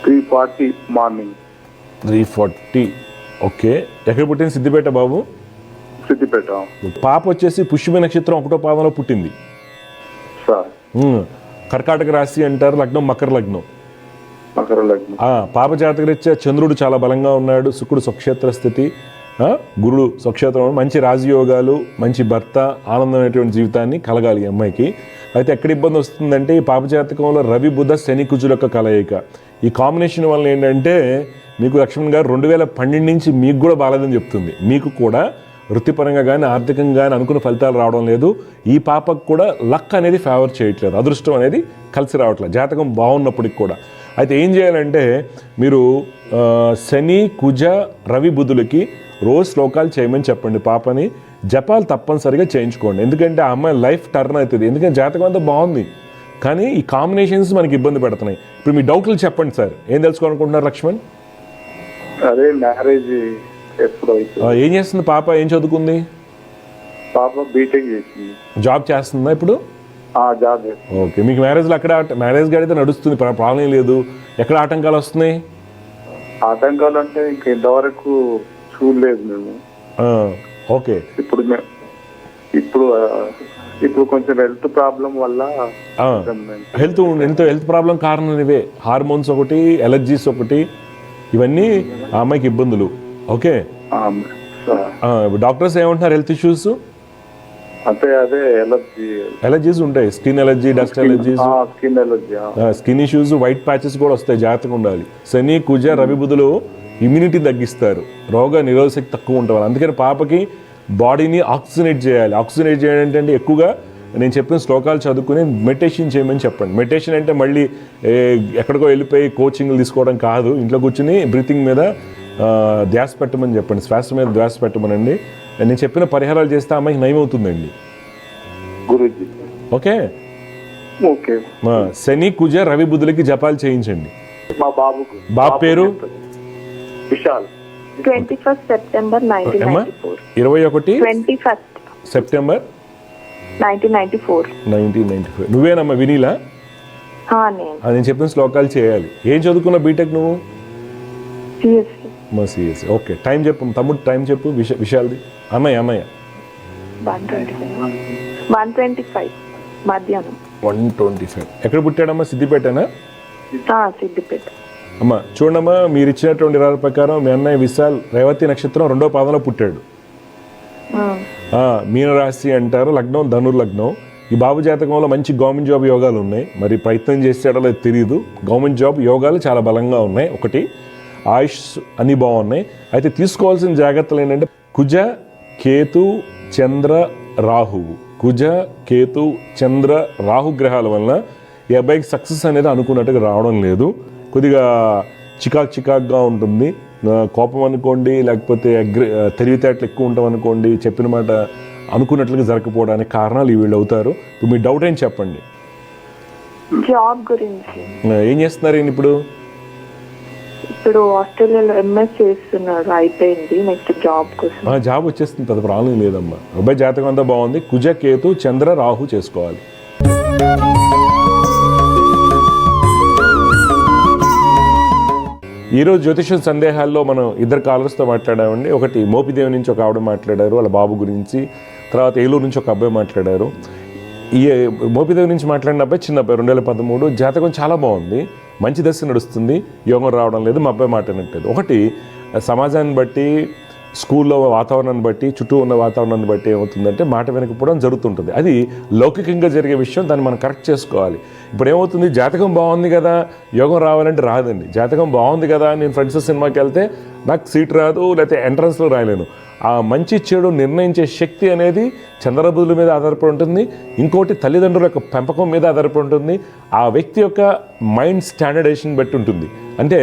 3:40 మార్నింగ్. 340. ఓకే, ఎక్కడ పుట్టింది? సిద్దిపేట బాబు. సిద్దిపేట పాప వచ్చేసి పుష్యమి నక్షత్రం 1వ పాదంలో పుట్టింది. సార్. కర్కాటక రాశి అంటారు, లగ్నం మకర లగ్నం. మకర లగ్నం. పాప జాతకరీత్యా చంద్రుడు చాలా బలంగా ఉన్నాడు, శుక్రుడు స్వక్షేత్ర స్థితి, గురుడు స్వక్షేత్రం, మంచి రాజయోగాలు, మంచి భర్త, ఆనందమైనటువంటి జీవితాన్ని కలగాలి ఈ అమ్మాయికి. అయితే ఎక్కడ ఇబ్బంది వస్తుందంటే ఈ పాప జాతకంలో రవి బుధ శని కుజుల యొక్క కలయిక. ఈ కాంబినేషన్ వల్ల ఏంటంటే మీకు లక్ష్మణ్ గారు 2012 నుంచి మీకు కూడా బాలేదని చెప్తుంది. మీకు కూడా వృత్తిపరంగా కానీ ఆర్థికంగా కానీ అనుకున్న ఫలితాలు రావడం లేదు. ఈ పాపకు కూడా లక్ అనేది ఫేవర్ చేయట్లేదు, అదృష్టం అనేది కలిసి రావట్లేదు జాతకం బాగున్నప్పటికి కూడా. అయితే ఏం చేయాలంటే మీరు శని కుజ రవి బుధులకి రోజు శ్లోకాలు చేయమని చెప్పండి. పాపని జపాలు తప్పనిసరిగా చేయించుకోండి, ఎందుకంటే ఆ అమ్మాయి లైఫ్ టర్న్ అవుతుంది. ఎందుకంటే జాతకం అంతా బాగుంది కానీ ఈ కాంబినేషన్స్ మనకి ఇబ్బంది పెడుతున్నాయి. ఇప్పుడు మీ డౌట్లు చెప్పండి సార్, ఏం తెలుసుకోవాలనుకుంటున్నారు లక్ష్మణ్? అదే మ్యారేజ్ ఎప్పుడు అవుతుంది? ఏం చేస్తుంది పాప? ఏం చదువుకుంది? పాప బీటెక్ చేసింది. జాబ్ చేస్తుందా ఇప్పుడు? జాబ్ చేస్తుంది. ఓకే, మీకు మ్యారేజ్లో అక్కడ మ్యారేజ్ గాడి అయితే నడుస్తుంది, ప్రాబ్లం లేదు. ఎక్కడ ఆటంకాలు వస్తున్నాయి? ఆటంకాలు అంటే ఇంకా ఇంతవరకు చూడలేదు మేము. ఓకే, ఇప్పుడు కొంచెం హెల్త్ ప్రాబ్లం వల్ల హెల్త్ ప్రాబ్లం కారణం ఇవే, హార్మోన్స్ ఒకటి, ఎలర్జీస్ ఒకటి, ఇవన్నీ ఆ అమ్మాయికి ఇబ్బందులు. ఓకే, డాక్టర్స్ ఏమంటున్నారు? హెల్త్ ఇష్యూస్ అంటే అదే ఎలర్జీస్ ఉంటాయి, skin allergy, dust allergies, skin allergy, skin issues, white patches కూడా వస్తాయి. జాగ్రత్తగా ఉండాలి. శని కుజ రవి బుధులు ఇమ్యూనిటీ తగ్గిస్తారు, రోగ నిరోధక శక్తి తక్కువ ఉంటారు. అందుకని పాపకి బాడీని ఆక్సిజనేట్ చేయాలి. ఆక్సిజనేట్ చేయడం ఏంటంటే ఎక్కువగా నేను చెప్పిన శ్లోకాలు చదువుకుని మెడిటేషన్ చేయమని చెప్పండి. మెడిటేషన్ అంటే మళ్ళీ ఎక్కడికో వెళ్ళిపోయి కోచింగ్లు తీసుకోవడం కాదు, ఇంట్లో కూర్చుని బ్రీతింగ్ మీద ధ్యాస పెట్టమని చెప్పండి, శ్వాస మీద ధ్యాస పెట్టమనండి. నేను చెప్పిన పరిహారాలు చేస్తే అమ్మాయికి నయం అవుతుందండి. గురూజీ. Okay okay. శని కుజ రవి బుధులకి జపాలు చేయించండి. మా బాబుకు బాబు పేరు విశాల్. 21st September 1994. 21 సెప్టెంబర్ 1994. నువ్వేనమ్మా వినీలా? నేను చెప్పిన శ్లోకాలు చేయాలి. ఏం చదువుకున్నా బీటెక్ నువ్వు? మా సిఎస్సి. ఓకే, టైం చెప్పు తమ్ముడు, టైం చెప్పు. విశాల్ది అమ్మాయి 1:25 మధ్యాహ్నం. 1:25. ఎక్కడ పుట్టాడమ్మా? సిద్దిపేటనా? సిద్దిపేట. అమ్మా చూడమ్మా, మీరు ఇచ్చినటువంటి వివరాల ప్రకారం మీ అన్నయ్య విశాల్ రేవతి నక్షత్రం 2వ పాదంలో పుట్టాడు. మీనరాశి అంటారు, లగ్నం ధనుర్ లగ్నం. ఈ బాబు జాతకంలో మంచి గవర్నమెంట్ జాబ్ యోగాలు ఉన్నాయి. మరి ప్రయత్నం చేసేటో లేదు తెలియదు. గవర్నమెంట్ జాబ్ యోగాలు చాలా బలంగా ఉన్నాయి. ఒకటి ఆయుష్ అన్నీ బాగున్నాయి. అయితే తీసుకోవాల్సిన జాగ్రత్తలు ఏంటంటే కుజ కేతు చంద్ర రాహువు, కుజ కేతు చంద్ర రాహు గ్రహాల వలన ఈ అబ్బాయికి సక్సెస్ అనేది అనుకున్నట్టుగా రావడం లేదు. కొద్దిగా చికాక్గా ఉంటుంది. కోపం అనుకోండి, లేకపోతే తెలివితేటలు ఎక్కువ ఉంటాం అనుకోండి, చెప్పిన మాట అనుకున్నట్లుగా జరగకపోవడానికి కారణాలు వీళ్ళు అవుతారు. ఇప్పుడు మీ డౌట్ ఏం చెప్పండి? జాబ్ గురించి. ఏం చేస్తున్నారు ఈయన ఇప్పుడు ఆస్ట్రేలియాలో ఎంఎస్ చేస్తున్నాడు, అయిపోయింది. నెక్స్ట్ జాబ్ కోసం. జాబ్ వచ్చేస్తుంది, పెద్ద ప్రాబ్లం లేదమ్మా. అబ్బాయి జాతకం అంతా బాగుంది. కుజ కేతు చంద్ర రాహు చేసుకోవాలి. ఈరోజు జ్యోతిషం సందేహాల్లో మనం ఇద్దరు కాలర్స్తో మాట్లాడామండి. ఒకటి మోపిదేవి నుంచి ఒక ఆవిడ మాట్లాడారు వాళ్ళ బాబు గురించి, తర్వాత ఏలూరు నుంచి ఒక అబ్బాయి మాట్లాడారు. ఈ మోపిదేవి నుంచి మాట్లాడిన అబ్బాయి చిన్న అబ్బాయి, 2013, జాతకం చాలా బాగుంది, మంచి దశ నడుస్తుంది, యోగం రావడం లేదు. మా అబ్బాయి మాట్లాడినట్లేదు. ఒకటి సమాజాన్ని బట్టి, స్కూల్లో వాతావరణాన్ని బట్టి, చుట్టూ ఉన్న వాతావరణాన్ని బట్టి ఏమవుతుందంటే మాట వెనకపోవడం జరుగుతుంటుంది. అది లౌకికంగా జరిగే విషయం, దాన్ని మనం కరెక్ట్ చేసుకోవాలి. ఇప్పుడు ఏమవుతుంది, జాతకం బాగుంది కదా యోగం రావాలంటే రాదండి. జాతకం బాగుంది కదా, నేను ఫ్రెండ్స్ సినిమాకి వెళ్తే నాకు సీట్ రాదు, లేకపోతే ఎంట్రన్స్లో రాయలేను. ఆ మంచి చెడు నిర్ణయించే శక్తి అనేది చంద్రబుధుల మీద ఆధారపడి ఉంటుంది. ఇంకోటి తల్లిదండ్రుల యొక్క పెంపకం మీద ఆధారపడి ఉంటుంది. ఆ వ్యక్తి యొక్క మైండ్ స్టాండర్డైజేషన్ బట్టి ఉంటుంది. అంటే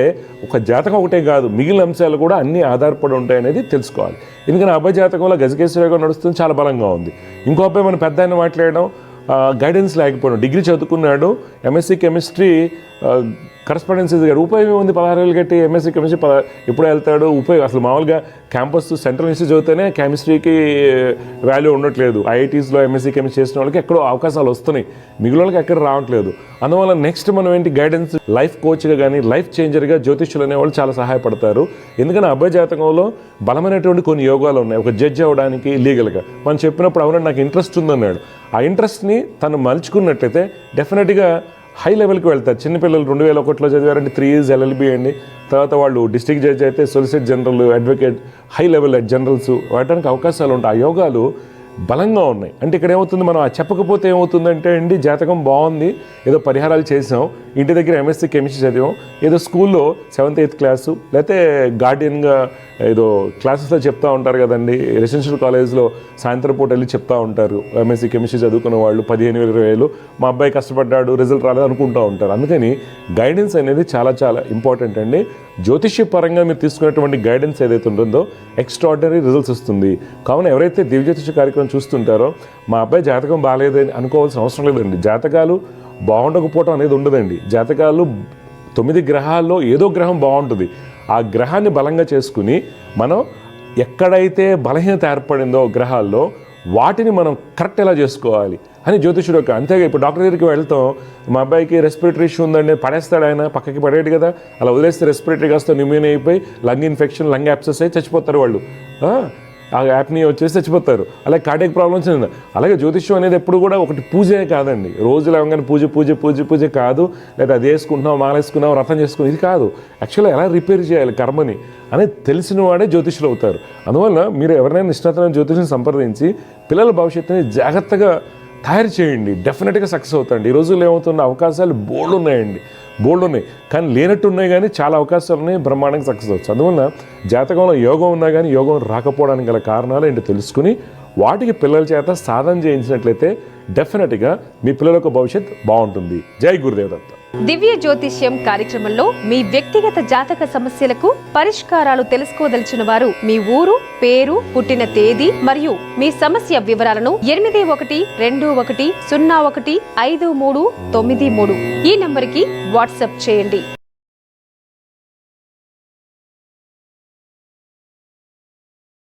ఒక జాతకం ఒకటే కాదు, మిగిలిన అంశాలు కూడా అన్నీ ఆధారపడి ఉంటాయి అనేది తెలుసుకోవాలి. ఎందుకంటే అబ్బాయి జాతకంలో గజకేశ్వరగా నడుస్తుంది, చాలా బలంగా ఉంది. ఇంకో అబ్బాయి మన పెద్ద ఆయన మాట్లాడడం గైడెన్స్ లేకపోవడం. డిగ్రీ చదువుకున్నాడు, ఎంఎస్సీ కెమిస్ట్రీ కరస్పాండెన్స్ గారు ఉపయోగం ఉంది, 16,000 కట్టి ఎంఎస్సీ కెమిస్ట్రీ ఎప్పుడు వెళ్తాడు ఉపయోగం. అసలు మామూలుగా క్యాంపస్ సెంట్రల్ ఇన్స్టిట్యూట్ చదివితేనే కెమిస్ట్రీకి వాల్యూ ఉండట్లేదు. ఐఐటీస్లో ఎంఎస్సీ కెమిస్ట్రీ చేసిన వాళ్ళకి ఎక్కడో అవకాశాలు వస్తున్నాయి, మిగిలిన వాళ్ళకి ఎక్కడ రావట్లేదు. అందువల్ల నెక్స్ట్ మనం ఏంటి గైడెన్స్, లైఫ్ కోచ్గా కానీ లైఫ్ చేంజర్గా జ్యోతిష్యులు అనేవాళ్ళు చాలా సహాయపడతారు. ఎందుకంటే అబ్బాయి జాతకంలో బలమైనటువంటి కొన్ని యోగాలు ఉన్నాయి. ఒక జడ్జి అవ్వడానికి లీగల్గా మనం చెప్పినప్పుడు అవునండి నాకు ఇంట్రెస్ట్ ఉందన్నాడు. ఆ ఇంట్రెస్ట్ని తను మలుచుకున్నట్లయితే డెఫినెట్గా హై లెవెల్కి వెళ్తారు. చిన్నపిల్లలు 2001లో చదివారంటే 3 years LLB అండి. తర్వాత వాళ్ళు డిస్ట్రిక్ట్ జడ్జి అయితే solicitor general, advocate, high level generals వాడటానికి అవకాశాలు ఉంటాయి. ఆ యోగాలు బలంగా ఉన్నాయి. అంటే ఇక్కడ ఏమవుతుంది, మనం చెప్పకపోతే ఏమవుతుందంటే అండి, జాతకం బాగుంది, ఏదో పరిహారాలు చేసాం, ఇంటి దగ్గర ఎంఎస్సీ కెమిస్ట్రీ చదివాం, ఏదో స్కూల్లో 7th 8th క్లాసు లేకపోతే గార్డియన్గా ఏదో క్లాసెస్లో చెప్తా ఉంటారు కదండి, రెసిడెన్షియల్ కాలేజ్లో సాయంత్రం పూట వెళ్ళి చెప్తా ఉంటారు ఎంఎస్సీ కెమిస్ట్రీ చదువుకున్న వాళ్ళు 15,000-20,000 మా అబ్బాయి కష్టపడ్డాడు రిజల్ట్ రాలేదు అనుకుంటూ ఉంటారు. అందుకని గైడెన్స్ అనేది చాలా చాలా ఇంపార్టెంట్ అండి. జ్యోతిష్య పరంగా మీరు తీసుకున్నటువంటి గైడెన్స్ ఏదైతే ఉంటుందో ఎక్స్ట్రాడినరీ రిజల్ట్స్ వస్తుంది. కావున ఎవరైతే దివ్య జ్యోతిష కార్యక్రమం చూస్తుంటారో మా అబ్బాయి జాతకం బాగాలేదని అనుకోవాల్సిన అవసరం లేదండి. జాతకాలు బాగుండకపోవడం అనేది ఉండదండి. జాతకాలు 9 గ్రహాల్లో ఏదో గ్రహం బాగుంటుంది. ఆ గ్రహాన్ని బలంగా చేసుకుని మనం ఎక్కడైతే బలహీనత ఏర్పడిందో గ్రహాల్లో వాటిని మనం కరెక్ట్ ఎలా చేసుకోవాలి అని జ్యోతిషుడు యొక్క. అంతేగా ఇప్పుడు డాక్టర్ దగ్గరికి వెళ్తాం, మా అబ్బాయికి రెస్పిరేటరీ ఇష్యూ ఉందండి, పడేస్తాడు ఆయన, పక్కకి పడేడు కదా, అలా వదిలేస్తే రెస్పిరేటరీ కాస్త న్యూమోనియా అయిపోయి లంగ్ ఇన్ఫెక్షన్, లంగ్ యాప్సెస్ అయి చచ్చిపోతారు వాళ్ళు. ఆ యాప్ని వచ్చేసి చచ్చిపోతారు. అలాగే కార్డియాక్ ప్రాబ్లమ్స్. అలాగే జ్యోతిష్యం అనేది ఎప్పుడు కూడా ఒకటి పూజే కాదండి. రోజులు అవగానే పూజ పూజ పూజ పూజ కాదు, లేదా అది వేసుకుంటున్నాం, మాలేసుకున్నాం, వ్రతం చేసుకున్నాం, ఇది కాదు. యాక్చువల్గా ఎలా రిపేర్ చేయాలి కర్మని అనేది తెలిసిన వాడే జ్యోతిష్యులు అవుతారు. అందువల్ల మీరు ఎవరైనా నిష్ణాతమైన జ్యోతిష్యం సంప్రదించి పిల్లల భవిష్యత్తుని జాగ్రత్తగా తయారు చేయండి, డెఫినెట్గా సక్సెస్ అవుతాయండి. ఈ రోజుల్లో ఏమవుతున్న అవకాశాలు బోల్డ్ ఉన్నాయండి, బోల్డ్ ఉన్నాయి, కానీ లేనట్టు ఉన్నాయి, కానీ చాలా అవకాశాలు ఉన్నాయి, బ్రహ్మాండంగా సక్సెస్ అవచ్చు. అందువల్ల జాతకంలో యోగం ఉన్నా కానీ యోగం రాకపోవడానికి గల కారణాలు ఏంటో తెలుసుకుని వాటికి పిల్లల చేత సాధన చేయించినట్లయితే డెఫినెట్గా మీ పిల్లల యొక్క భవిష్యత్ బాగుంటుంది. జై గురుదేవ్ దత్త. దివ్య జ్యోతిష్యం కార్యక్రమంలో మీ వ్యక్తిగత జాతక సమస్యలకు పరిష్కారాలు తెలుసుకోదలిచిన వారు మీ ఊరు, పేరు, పుట్టిన తేదీ మరియు మీ సమస్య వివరాలను 8121015393 ఈ నంబర్కి వాట్సాప్ చేయండి.